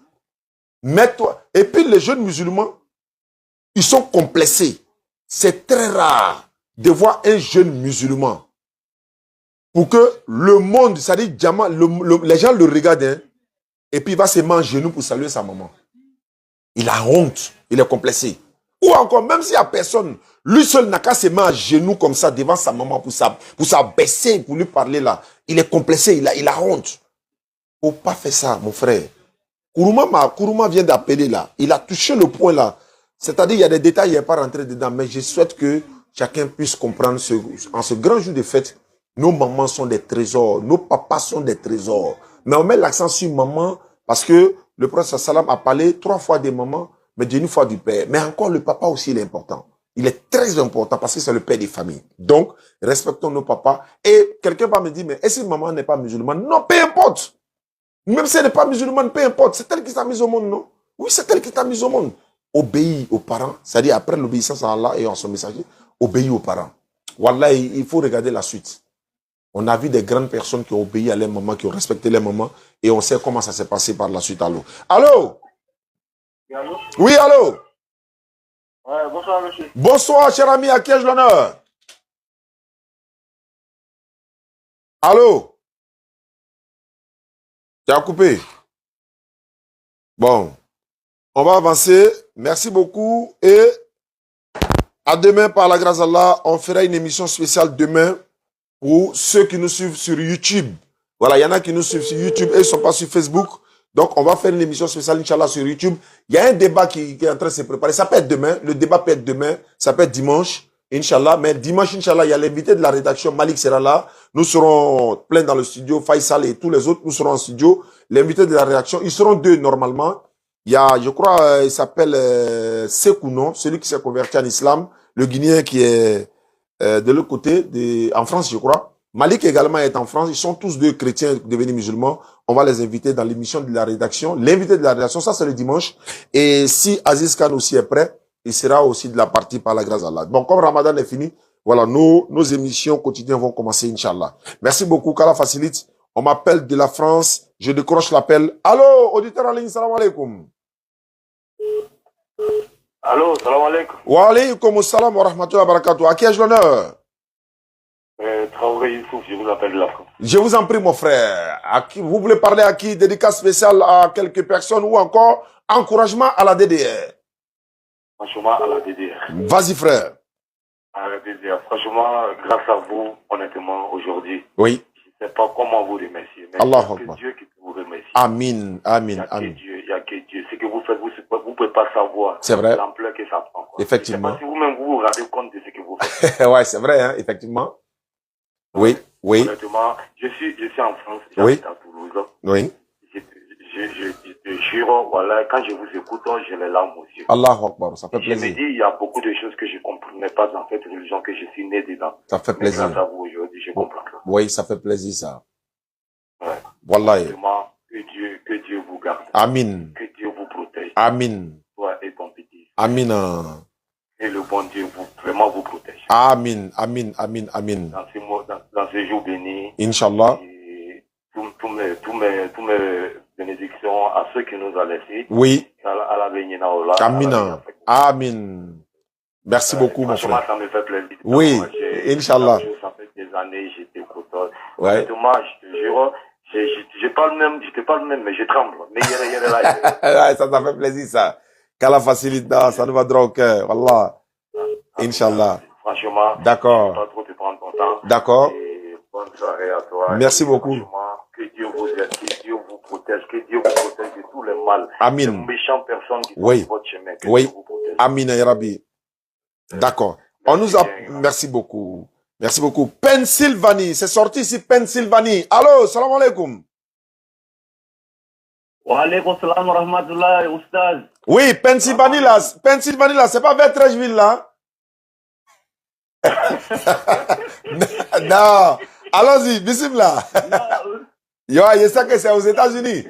Mets-toi. Et puis les jeunes musulmans, ils sont complexés. C'est très rare de voir un jeune musulman. Pour que le monde, c'est-à-dire les gens le regardent. Hein, et puis il va se mettre en genou pour saluer sa maman. Il a honte. Il est complexé. Ou encore, même s'il n'y a personne, lui seul n'a qu'à se mettre à genoux comme ça devant sa maman pour s'abaisser, pour lui parler là. Il est complexé, il a honte. Faut pas faire ça, mon frère. Kourouma vient d'appeler là. Il a touché le point là. C'est-à-dire, il y a des détails, il n'est pas rentré dedans. Mais je souhaite que chacun puisse comprendre en ce grand jour de fête, nos mamans sont des trésors, nos papas sont des trésors. Mais on met l'accent sur maman parce que le prophète sallam a parlé 3 fois des mamans, mais d'une fois du père. Mais encore, le papa aussi, il est important. Il est très important parce que c'est le père des familles. Donc, respectons nos papas. Et quelqu'un va me dire, mais est-ce que maman n'est pas musulmane? Non, peu importe. Même si elle n'est pas musulmane, peu importe. C'est elle qui t'a mise au monde, non? Oui, c'est elle qui t'a mise au monde. Obéis aux parents. C'est-à-dire, après l'obéissance à Allah et à son messager, obéis aux parents. Wallah, il faut regarder la suite. On a vu des grandes personnes qui ont obéi à leurs mamans, qui ont respecté leurs mamans, et on sait comment ça s'est passé par la suite. Allô? Allô? Allô? Oui, allô? Ouais, bonsoir, monsieur. Bonsoir, cher ami, à qui ai-je l'honneur? Allô? Tu as coupé? Bon, on va avancer. Merci beaucoup. Et à demain, par la grâce d'Allah, on fera une émission spéciale demain pour ceux qui nous suivent sur YouTube. Voilà, il y en a qui nous suivent sur YouTube et ils ne sont pas sur Facebook. Donc, on va faire une émission spéciale, Inch'Allah, sur YouTube. Il y a un débat qui est en train de se préparer. Ça peut être demain. Le débat peut être demain. Ça peut être dimanche, Inch'Allah. Mais dimanche, Inch'Allah, il y a l'invité de la rédaction. Malik sera là. Nous serons pleins dans le studio. Faisal et tous les autres, nous serons en studio. L'invité de la rédaction, ils seront 2 normalement. Il y a, je crois, il s'appelle Sekouno, celui qui s'est converti en islam. Le Guinéen qui est de l'autre côté, en France, je crois. Malik également est en France. Ils sont tous 2 chrétiens devenus musulmans. On va les inviter dans l'émission de la rédaction. L'invité de la rédaction, ça c'est le dimanche. Et si Aziz Khan aussi est prêt, il sera aussi de la partie par la grâce d'Allah. Bon, comme Ramadan est fini, voilà, nos émissions quotidiennes vont commencer, Inch'Allah. Merci beaucoup, Kala facilite. On m'appelle de la France. Je décroche l'appel. Allô, auditeur en ligne, salam alaikum. Allô, salam alaikum. Wa alaikum salam wa rahmatullahi wa barakatuh. À qui ai-je l'honneur? Traoré Youssouf, je vous appelle de la France. Je vous en prie, mon frère. À qui, vous voulez parler à qui? Dédicace spéciale à quelques personnes ou encore encouragement à la DDR? Franchement, à la DDR. Vas-y, frère. À la DDR. Franchement, grâce à vous, honnêtement, aujourd'hui, oui. Je ne sais pas comment vous remercier. Mais Allah c'est que Dieu qui peut vous remercier. Amin, amin, il n'y a amin. il n'y a que Dieu. Ce que vous faites, vous ne pouvez pas savoir. C'est vrai. L'ampleur que ça prend. Quoi. Effectivement. Je ne sais pas si vous-même vous vous rendez compte de ce que vous faites. Ouais, c'est vrai, hein, effectivement. Oui, oui. Honnêtement, je suis en France, oui. j'habite à Toulouse. Oui. Je jure, voilà, quand je vous écoute, j'ai les larmes aux yeux. Allahu Akbar, ça fait plaisir. Je me dis, il y a beaucoup de choses que je ne comprenais pas dans cette religion, que je suis né dedans. Ça fait plaisir. Mais grâce à vous aujourd'hui, je comprends ça. Oui, ça fait plaisir, ça. Ouais. Wallahi. Vraiment, que Dieu vous garde. Amin. Que Dieu vous protège. Amin. Toi et ton petit. Amin. Et le bon Dieu vraiment vous protège. Amin, amin, amin, amin. Dans ce jour béni. Inch'Allah. Tous mes bénédictions à ceux qui nous ont laissés. Oui. À la Bénina. Amin. Amin. Merci beaucoup, mon frère. Ça me fait plaisir. Oui, Inch'Allah. Ça fait des années, j'étais content. Ouais. Honnêtement, je te jure, J'ai pas le même, j'étais pas le même, mais je tremble. Mais il est là. Ouais, ça fait plaisir, ça. Qu'Allah facilite, ça nous va droit au cœur. Wallah. Inch'Allah. Franchement. D'accord. Pas trop te prendre ton temps. D'accord. Et bonne soirée à toi. Merci beaucoup. Que Dieu vous aide, que Dieu vous protège, que Dieu vous protège de tous les mal. Amin. De méchantes personnes qui sont Oui. sur votre chemin. Que Oui. Dieu vous protège. Amin, ya Rabbi. D'accord. On nous a... Merci beaucoup. Merci beaucoup. Pennsylvanie. C'est sorti ici, Pennsylvanie. Allô, salam alaikum. Wa alaikum salam wa rahmatullah, oustaz. Oui, Pennsylvanie là, c'est pas vers Trècheville là. Non, allons-y, bismillah. Yo, je sais que c'est aux États-Unis.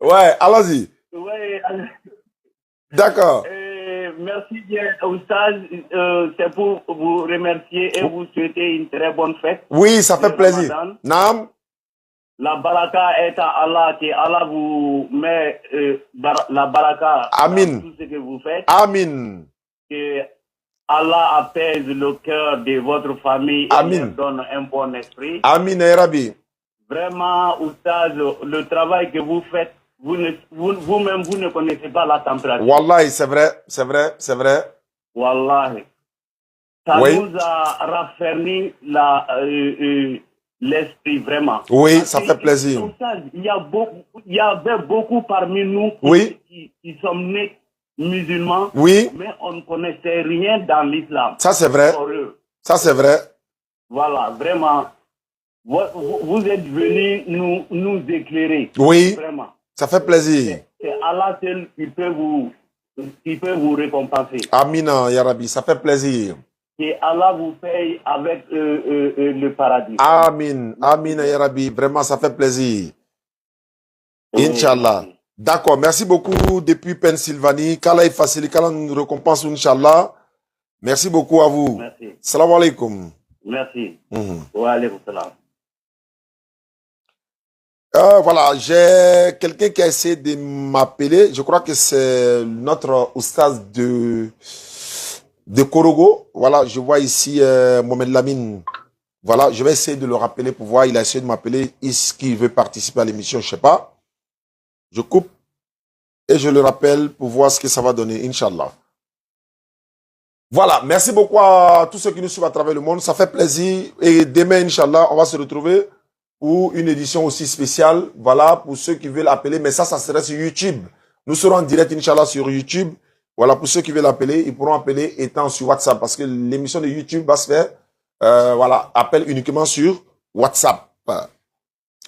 Ouais, allons-y. Ouais. D'accord. Merci bien, oustaz. C'est pour vous remercier et vous souhaiter une très bonne fête. Oui, ça fait plaisir. Naam. La baraka est à Allah, que Allah vous met la baraka Amin. dans tout ce que vous faites. Amin. Que Allah apaise le cœur de votre famille Amin. et leur donne un bon esprit. Amin, ya Rabbi. Vraiment, oustaz, le travail que vous faites, vous-même, vous ne connaissez pas la température. Wallahi, c'est vrai, c'est vrai, c'est vrai. Wallahi. Ça Oui. nous a raffermi l'esprit, vraiment. Oui, Parce ça que, fait plaisir. oustaz, il y avait beaucoup parmi nous Oui. qui sommes nés musulmans, Oui. mais on ne connaissait rien dans l'islam. Ça, c'est vrai. Pour eux. Ça, c'est vrai. Voilà, vraiment. Vous êtes venus nous éclairer. Oui. Vraiment. Ça fait plaisir. C'est Allah seul qui peut vous récompenser. Amina, ya Rabbi, ça fait plaisir. Et Allah vous paye avec le paradis. Amin, Amin, ya Rabbi, vraiment, ça fait plaisir. Inch'Allah. D'accord, merci beaucoup depuis Pennsylvanie. Qu'Allah facilite, qu'Allah nous récompense, Inch'Allah. Merci beaucoup à vous. Merci. Salam alaikum. Merci. Mhm. Wa alaykum salam. Voilà, j'ai quelqu'un qui a essayé de m'appeler. Je crois que c'est notre oustaz de Korogo. Voilà, je vois ici Mohamed Lamine. Voilà, je vais essayer de le rappeler pour voir. Il a essayé de m'appeler. Est-ce qu'il veut participer à l'émission? Je sais pas. Je coupe et je le rappelle pour voir ce que ça va donner, Inch'Allah. Voilà, merci beaucoup à tous ceux qui nous suivent à travers le monde. Ça fait plaisir. Et demain, Inch'Allah, on va se retrouver pour une édition aussi spéciale. Voilà, pour ceux qui veulent appeler. Mais ça sera sur YouTube. Nous serons en direct, Inch'Allah, sur YouTube. Voilà, pour ceux qui veulent appeler, ils pourront appeler étant sur WhatsApp. Parce que l'émission de YouTube va se faire, voilà, appel uniquement sur WhatsApp.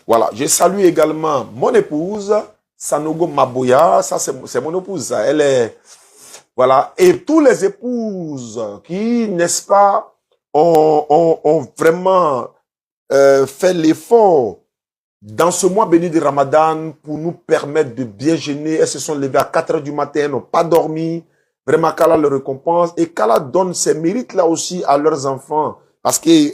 Voilà, je salue également mon épouse, Sanogo Maboya. Ça, c'est mon épouse, ça. Elle est... Voilà, et tous les épouses qui, n'est-ce pas, ont vraiment fait l'effort dans ce mois béni de Ramadan pour nous permettre de bien jeûner. Elles se sont levées à 4 heures du matin, n'ont pas dormi. Vraiment, qu'Allah le récompense et qu'Allah donne ces mérites-là aussi à leurs enfants. Parce qu'elles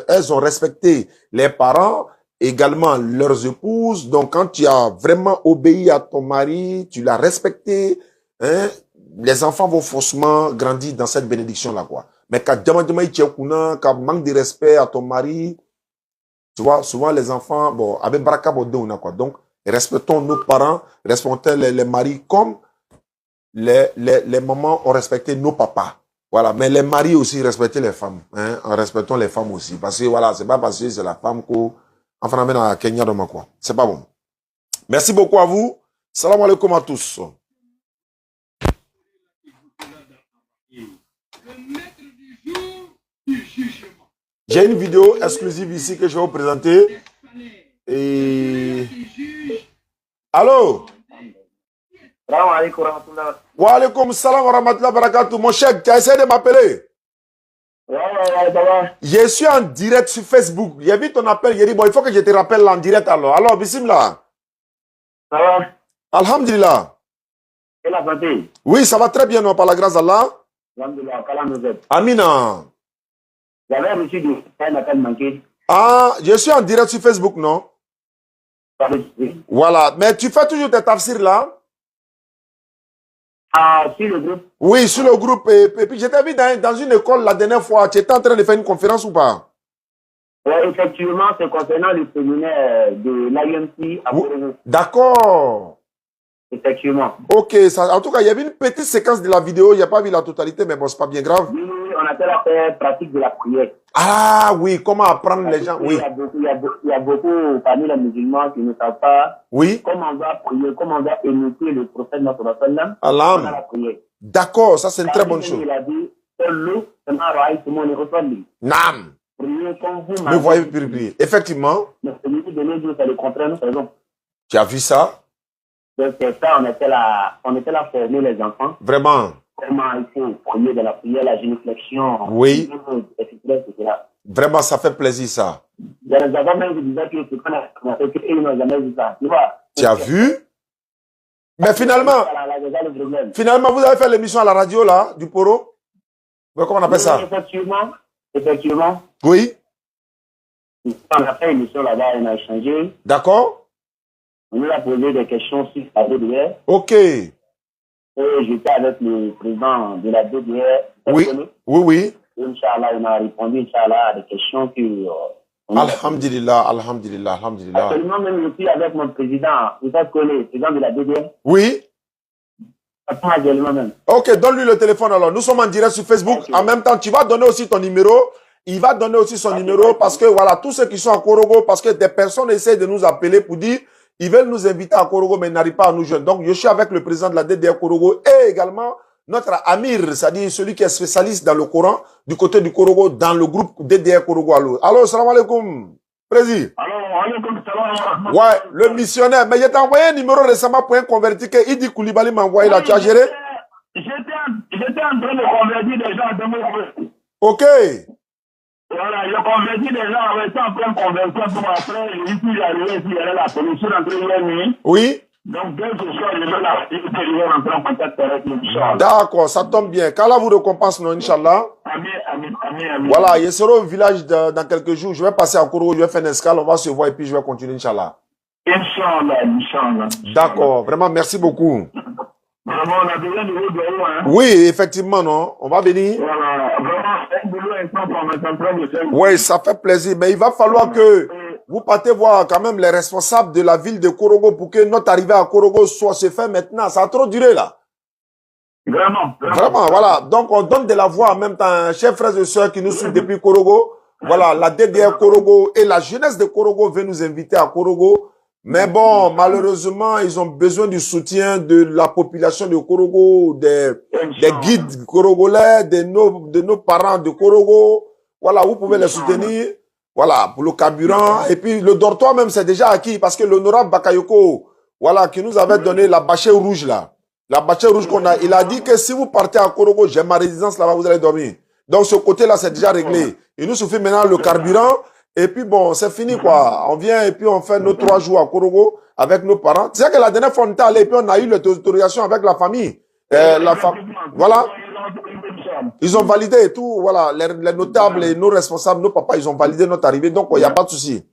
elles ont respecté les parents, également leurs épouses. Donc, quand tu as vraiment obéi à ton mari, tu l'as respecté, hein, les enfants vont forcément grandir dans cette bénédiction-là, quoi. Mais quand manque de respect à ton mari, tu vois, souvent les enfants, bon, avec baraka bodona, quoi. Donc, respectons nos parents, respectons les maris comme les mamans ont respecté nos papas. Voilà. Mais les maris aussi respecter les femmes, hein, en respectant les femmes aussi. Parce que voilà, c'est pas parce que c'est la femme qu'on, enfin, on amène à Kenya de quoi. C'est pas bon. Merci beaucoup à vous. Salam alaikum à tous. J'ai une vidéo exclusive ici que je vais vous présenter. Et... Allô? Wa alaikum salam wa rahmatullahi wa barakatuh. Mon chef, tu as essayé de m'appeler? Je suis en direct sur Facebook. J'ai vu ton appel. J'ai dit, bon, il faut que je te rappelle en direct alors. Alors, bismillah. Ça va? Alhamdulillah. Et la santé? Oui, ça va très bien, non, par la grâce d'Allah. Alhamdulillah, qu'Allah nous aide. Amina. J'avais reçu un appel manqué. Ah, je suis en direct sur Facebook, non? Voilà. Mais tu fais toujours tes tafsirs là? Ah, sur le groupe? Oui, sur le groupe. Et puis, j'étais vu dans une école la dernière fois. Tu étais en train de faire une conférence ou pas? Ouais, effectivement, c'est concernant le séminaire de l'IMC à Korogo. D'accord. Effectivement. Ok, ça, en tout cas, il y avait une petite séquence de la vidéo, il n'y a pas vu la totalité, mais bon, c'est pas bien grave. Oui, on appelle la pratique de la prière. Ah oui, comment apprendre les gens, oui. Il y a beaucoup parmi les musulmans qui ne savent pas comment on va prier, comment on va imiter le prophète notre sallam pendant la prière. D'accord, ça c'est une très bonne chose. Il a dit, Nam. Priez comme vous Me voyez prier. Effectivement. Mais celui de nos jours, c'est le contraire, nous faisons. Tu as vu ça? Donc c'est ça, on était là former les enfants. Vraiment. Comment il faut prier de la prière, la génuflexion. Oui. Etc. Vraiment, ça fait plaisir ça. Il y a des enfants même qui disaient que c'est qu'on a fait qu'ils n'ont jamais vu ça. Tu vois? Tu as vu? Mais finalement, vous avez fait l'émission à la radio là, du Poro? Comment on appelle ça? Effectivement. Oui. On a fait l'émission là-bas, on a échangé. D'accord. On nous a posé des questions sur la DDR. Ok. Et j'étais avec le président de la DDR. Oui. Inch'Allah, on a répondu, Inch'Allah, à des questions que... Alhamdulillah. Actuellement, même je suis avec mon président, vous savez que le président de la DDR. Oui. Ok, donne-lui le téléphone alors. Nous sommes en direct sur Facebook. Okay. En même temps, tu vas donner aussi ton numéro. Il va donner aussi son numéro parce que voilà, tous ceux qui sont à Korogo, parce que des personnes essaient de nous appeler pour dire ils veulent nous inviter à Korogo, mais ils n'arrivent pas à nous joindre. Donc, je suis avec le président de la DDR Korogo et également notre Amir, c'est-à-dire celui qui est spécialiste dans le Coran du côté du Korogo, dans le groupe DDR Korogo. Allô, salam alaikum, président. Ouais, le missionnaire. Mais je t'ai envoyé un numéro récemment pour un converti que Idi Koulibaly m'a envoyé là. Tu as géré? J'étais en train de convertir des gens dans mon... Ok. Voilà, je convertis des gens avec ça en pleine conversion pour après, je suis arrivé ici, il y avait la police, je suis rentré hier nuit. Oui. Donc, dès que je suis arrivé là, je suis rentré en contact avec lui, Inch'Allah. D'accord, ça tombe bien. Qu'Allah vous récompense, non, Inch'Allah. Amen. Voilà, je serai au village dans quelques jours. Je vais passer à Korogo, je vais faire une escale, on va se voir et puis je vais continuer, Inch'Allah. Inch'Allah. D'accord, vraiment, merci beaucoup. Vraiment, on a besoin de vous, hein. Oui, effectivement, non. On va venir. Voilà, vraiment, un boulot important, on est en train de faire. Oui, ça fait plaisir, mais il va falloir que vous partez voir quand même les responsables de la ville de Korogo pour que notre arrivée à Korogo soit se fait maintenant. Ça a trop duré là. Vraiment, voilà. Donc, on donne de la voix en même temps. Chers frères et sœurs qui nous suivent depuis Korogo. Voilà, la DDR Korogo et la jeunesse de Korogo veut nous inviter à Korogo. Mais bon, malheureusement, ils ont besoin du soutien de la population de Korogo, des guides korogolais, de nos parents de Korogo. Voilà, vous pouvez les soutenir. Voilà, pour le carburant. Et puis, le dortoir même, c'est déjà acquis parce que l'honorable Bakayoko, voilà, qui nous avait donné la bâchée rouge là. La bâchée rouge qu'on a, il a dit que si vous partez à Korogo, j'ai ma résidence là-bas, vous allez dormir. Donc, ce côté-là, c'est déjà réglé. Il nous suffit maintenant le carburant. Et puis bon, c'est fini quoi. On vient et puis on fait nos 3 jours à Korogo avec nos parents. C'est vrai que la dernière fois on était allé et puis on a eu l'autorisation avec la famille. Voilà. Ils ont validé et tout. Voilà, les notables et nos responsables, nos papas, ils ont validé notre arrivée. Donc il n'y a pas de souci.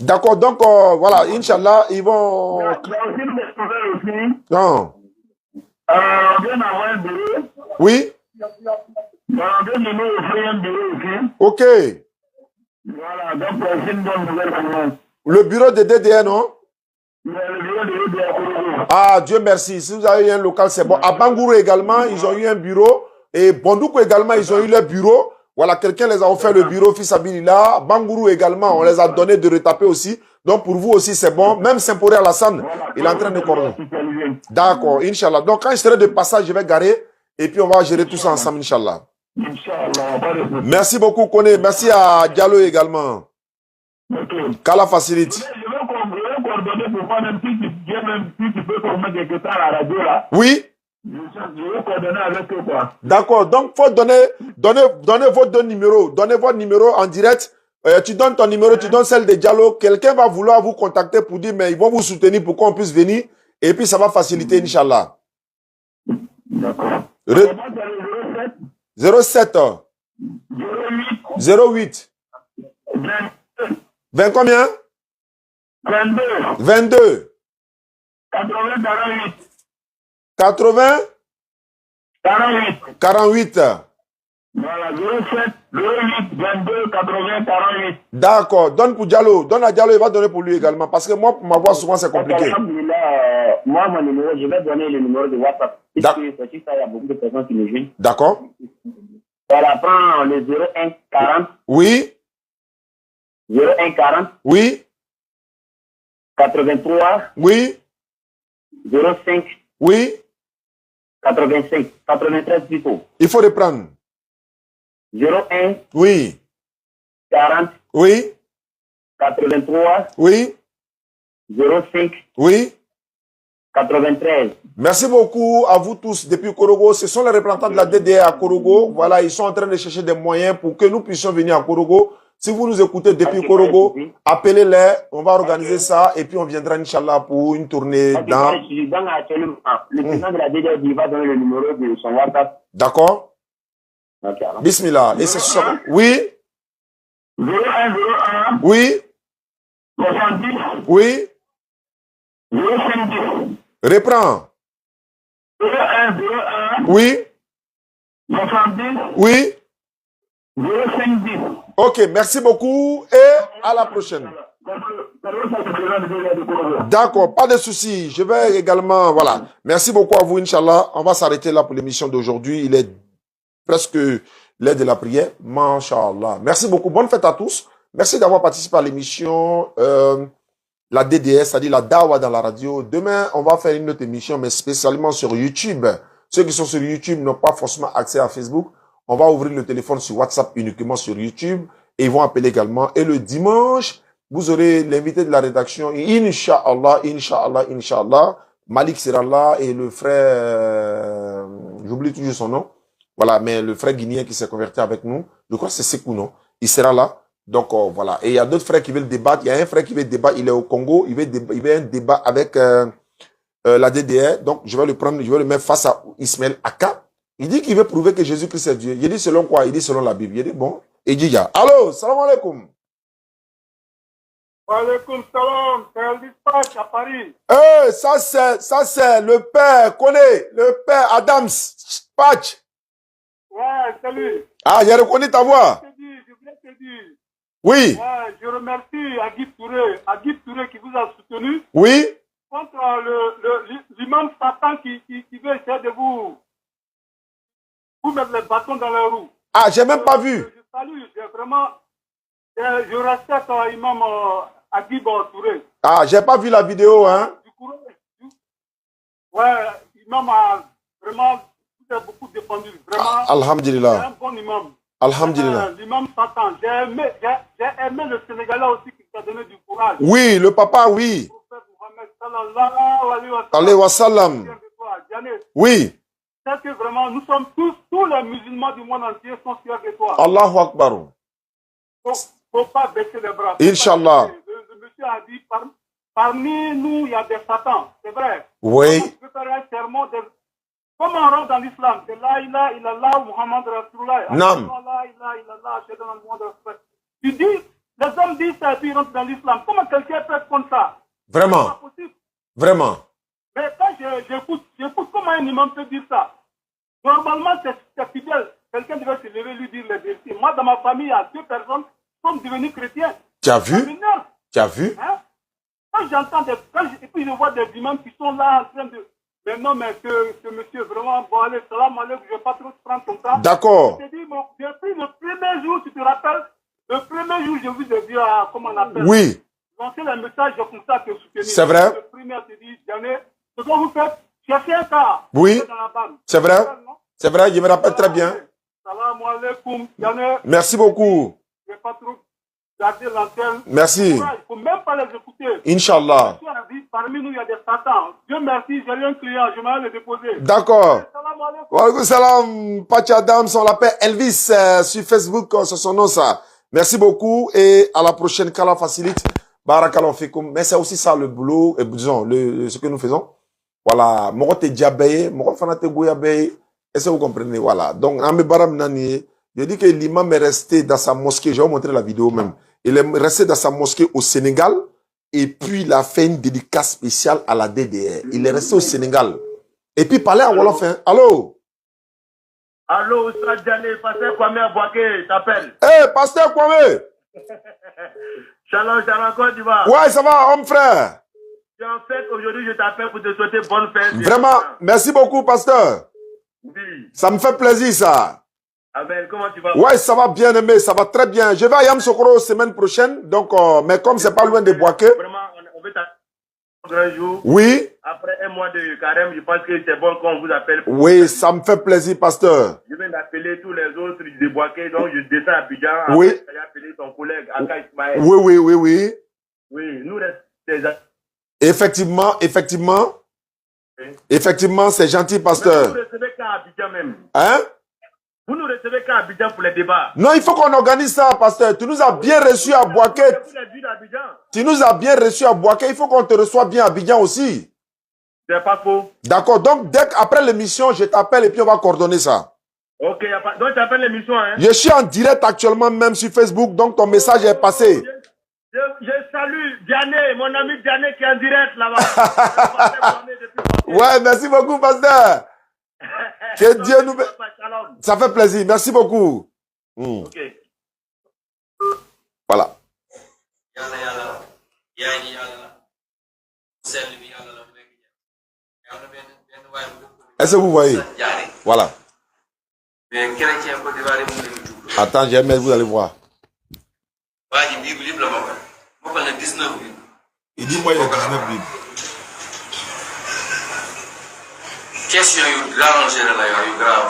D'accord. Donc voilà, Inch'Allah, ils vont. Non. Oui. Ok. Voilà, donc c'est une bonne nouvelle pour nous. Le bureau de DDR, non? Le bureau de DDR. Ah, Dieu merci. Si vous avez eu un local, c'est bon. À Bangourou également, ils ont eu un bureau. Et Bondoukou également, ils ont eu leur bureau. Voilà, quelqu'un les a offert le bureau, fils Abilila. Bangourou également, on les a donné de retaper aussi. Donc pour vous aussi, c'est bon. Même Saint-Paul Alassane, il est en train de coordonner. D'accord, Inch'Allah. Donc quand je serai de passage, je vais garer. Et puis on va gérer tout ça ensemble, Inch'Allah. Merci beaucoup, Kone. Merci à Diallo également. Qu'Allah facilite. Je vais coordonner pour moi, même si tu peux former quelque part à la radio là. Oui. Je vais coordonner avec eux quoi. D'accord. Donc, faut donner vos 2 numéros. Donnez votre numéro en direct. Tu donnes ton numéro, tu donnes celle de Diallo. Quelqu'un va vouloir vous contacter pour dire, mais ils vont vous soutenir pour qu'on puisse venir. Et puis, ça va faciliter, Inch'Allah. D'accord. 07 08 20 combien? 22 80 48 Voilà, 07 28 22 80 48. D'accord. Donne pour Diallo. Donne à Diallo, il va donner pour lui également. Parce que moi, pour m'avoir souvent, c'est compliqué. Moi, mon numéro, je vais donner le numéro de WhatsApp. Puisque c'est juste ça, il y a beaucoup de personnes qui me joignent. D'accord. Voilà, prends le 01 40. Oui. 01 40. Oui. 83. Oui. 05. Oui. 85. 93 plutôt. Il faut reprendre. 01. Oui. 40. Oui. 83. Oui. 05. Oui. 93. Merci beaucoup à vous tous depuis Korogo. Ce sont les représentants de la DDR à Korogo. Voilà, ils sont en train de chercher des moyens pour que nous puissions venir à Korogo. Si vous nous écoutez depuis Korogo, appelez-les. On va organiser ça et puis on viendra, Inch'Allah, pour une tournée dans... Le président de la DDR va donner le numéro de son WhatsApp. D'accord. Bismillah. Et c'est ça. Oui. 0101. Oui. 70. Oui. 050. Reprends. 0101. Oui. 70. Oui. 050. Ok, merci beaucoup et à la prochaine. D'accord, pas de souci. Je vais également, voilà. Merci beaucoup à vous, Inch'Allah. On va s'arrêter là pour l'émission d'aujourd'hui. Il est presque l'heure de la prière. Masha'Allah. Merci beaucoup. Bonne fête à tous. Merci d'avoir participé à l'émission la DDS, c'est-à-dire la Dawa dans la radio. Demain, on va faire une autre émission, mais spécialement sur YouTube. Ceux qui sont sur YouTube n'ont pas forcément accès à Facebook. On va ouvrir le téléphone sur WhatsApp uniquement sur YouTube et ils vont appeler également. Et le dimanche, vous aurez l'invité de la rédaction. Inch'Allah, Inch'Allah, Inch'Allah. Malik sera là et le frère, j'oublie toujours son nom. Voilà, mais le frère guinéen qui s'est converti avec nous, je crois que c'est Sekou, non? Il sera là. Donc, voilà. Et il y a d'autres frères qui veulent débattre. Il y a un frère qui veut débattre, il est au Congo. Il veut un débat avec la DDR. Donc, je vais le prendre, je vais le mettre face à Ismaël Aka. Il dit qu'il veut prouver que Jésus-Christ est Dieu. Il dit selon quoi? Il dit selon la Bible. Il dit bon. Et il dit ya. Allô, salam alaikum. Wa alaikum salam. C'est un dispatch à Paris. Ça c'est le père, connais, le père Adams, Patch. Ouais, salut. Ah, j'ai reconnu ta voix. Je voulais te dire. Oui. Ouais, je remercie Agib Touré qui vous a soutenu. Oui. Contre l'imam Satan qui veut essayer de vous mettre les bâtons dans les roues. Ah, j'ai même pas vu. Je salue, je respecte l'imam Agib Touré. Ah, j'ai pas vu la vidéo, hein. Ouais, l'imam a vraiment beaucoup défendu. Vraiment. Alhamdulillah. C'est un bon imam. Alhamdulillah. L'imam Satan, j'ai aimé le Sénégalais aussi qui t'a donné du courage. Oui, le papa, oui. Le prophète Mohamed sallallahu alayhi wa sallam. Oui. C'est que vraiment, nous sommes tous les musulmans du monde entier sont fiers de toi. Allahu Akbar. Faut pas baisser les bras. Inch'Allah. Le monsieur a dit, parmi nous, il y a des satans. C'est vrai. Oui. Tu peux faire un sermon de... Comment on rentre dans l'islam? C'est la ilaha illallah Muhammad Rasulullah. Nam. La ilaha illallah. Tu dis, les hommes disent ça et puis ils rentrent dans l'islam. Comment quelqu'un peut être comme ça? Vraiment. C'est pas possible. Vraiment. Mais quand j'écoute comment un imam peut dire ça. Normalement, c'est fidèle. Quelqu'un devait se lever et lui dire les vérités. Moi, dans ma famille, il y a 2 personnes qui sont devenues chrétiennes. Tu as vu? Tu as vu? Hein? Quand j'entends et puis je vois des imams qui sont là en train de... Mais non, mais ce monsieur, vraiment, bon, allez, salam alaikum, je ne vais pas trop te prendre comme ça. D'accord. Je te dis, depuis le premier jour, tu te rappelles, le premier jour, je vous ai dit, comment on appelle? Oui. Lancer les messages comme ça, te soutenir. C'est vrai. Le premier te dit, Jané, ce que vous faites, cherchez un cas. Oui. C'est vrai. C'est vrai, je me rappelle très bien. Salam alaikum, Jané. Merci beaucoup. Je ne vais pas trop garder l'antenne. Merci. Il ne faut même pas les écouter. Inch'Allah. Parmi nous, il y a des satans. Dieu merci, j'ai eu un client, je vais le déposer. D'accord. Wa alaikum salam. Patch Adams, on l'appelle Elvis sur Facebook, c'est son nom ça. Merci beaucoup et à la prochaine. Qu'Allah facilite. Barakallahu fikum. Mais c'est aussi ça le boulot, et disons, ce que nous faisons. Voilà. Moko te diabaye, moko fanate gouyabaye. Est-ce que vous comprenez? Voilà. Donc, Amé Baram Nani, je dis que l'imam est resté dans sa mosquée. Je vais vous montrer la vidéo même. Il est resté dans sa mosquée au Sénégal. Et puis, il a fait une dédicace spéciale à la DDR. Il est resté au Sénégal. Et puis, il parlait en Wolof. Allô? Allô, Oustaz Diané, Pasteur Kwame Abouaké, t'appelle. Eh, Pasteur Kwame. Shalom, shalom, Côte d'Ivoire. Ouais, ça va, homme frère. Et en fait, aujourd'hui, je t'appelle pour te souhaiter bonne fête. Vraiment, merci beaucoup, Pasteur. Oui. Ça me fait plaisir, ça. Amen, comment tu vas? Ouais, ça va bien aimé, ça va très bien. Je vais à Yamoussoukro semaine prochaine, donc, mais comme c'est pas loin de Bouaké. Vraiment, on veut t'appeler un jour. Oui. Après un mois de carême, je pense que c'est bon qu'on vous appelle. Oui, ça me fait plaisir, Pasteur. Je viens d'appeler tous les autres de Bouaké, donc je descends à Abidjan. Oui. Après, j'ai appelé ton collègue, Aka Ismaël. Oui, oui, oui, oui. Oui, nous restons. Effectivement, effectivement. Oui. Effectivement, c'est gentil, Pasteur. Vous ne recevez qu'à Abidjan même. Hein? Vous nous recevez qu'à Abidjan pour les débats. Non, il faut qu'on organise ça, Pasteur. Tu nous as bien reçus à Bouaké. Tu nous as bien reçus à Bouaké. Il faut qu'on te reçoive bien à Abidjan aussi. C'est pas faux. D'accord. Donc, dès qu'après l'émission, je t'appelle et puis on va coordonner ça. Ok, donc tu appelles l'émission, hein? Je suis en direct actuellement même sur Facebook, donc ton message est passé. Je salue Diané, mon ami Diané qui est en direct là-bas. Ouais, merci beaucoup, Pasteur. Que Dieu nous... Ça fait plaisir. Merci beaucoup. Ok. Voilà. Est-ce que vous voyez? Voilà. Attends, j'ai mis, vous allez voir. Il dit moi il y a 19 Bibles. Question yu grave la yu grave.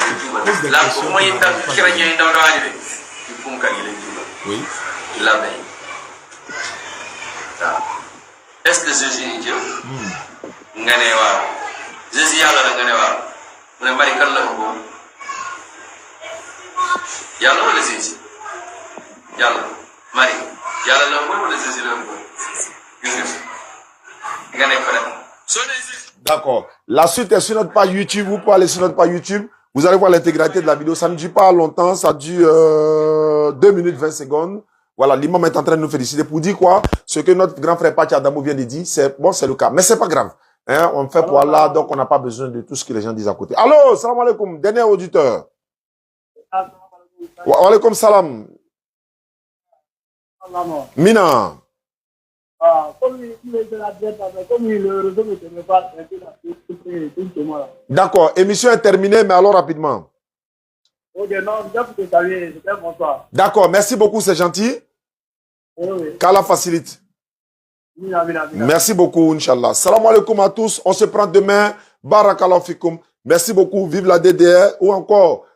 Là pour moi il est chrétien dans le livre. Il faut qu'on gagne. Oui. La veille. Est-ce que Jésus est Dieu? Ngane wa. Jésus yalla la ngane wa. Mu ne mari kan la ko. Yalla wala Jésus? Yalla. Mari. Yalla la ko wala Jésus la ko? Ngane ko la. D'accord. La suite est sur notre page YouTube. Vous pouvez aller sur notre page YouTube. Vous allez voir l'intégralité de la vidéo. Ça ne dure pas longtemps. Ça dure 2 minutes 20 secondes. Voilà, l'imam est en train de nous féliciter pour dire quoi? Ce que notre grand frère Pachi Adamo vient de dire, c'est bon, c'est le cas. Mais c'est pas grave. Hein, on fait pour Allah, donc on n'a pas besoin de tout ce que les gens disent à côté. Allô, salam alaikum. Dernier auditeur. Wa alaikum salam. Mina. D'accord, émission est terminée, mais alors rapidement. D'accord, merci beaucoup, c'est gentil. Qu'Allah facilite. Merci beaucoup, Inch'Allah. Salam alaikum à tous. On se prend demain. Barakallahu fikum. Merci beaucoup. Vive la DDR. Ou encore,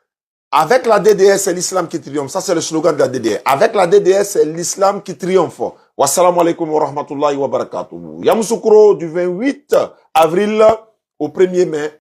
avec la DDR, c'est l'islam qui triomphe. Ça, c'est le slogan de la DDR. Avec la DDR, c'est l'islam qui triomphe. Wassalamu alaikum wa rahmatullahi wa barakatuh. Yamoussoukro du 28 avril au 1er mai.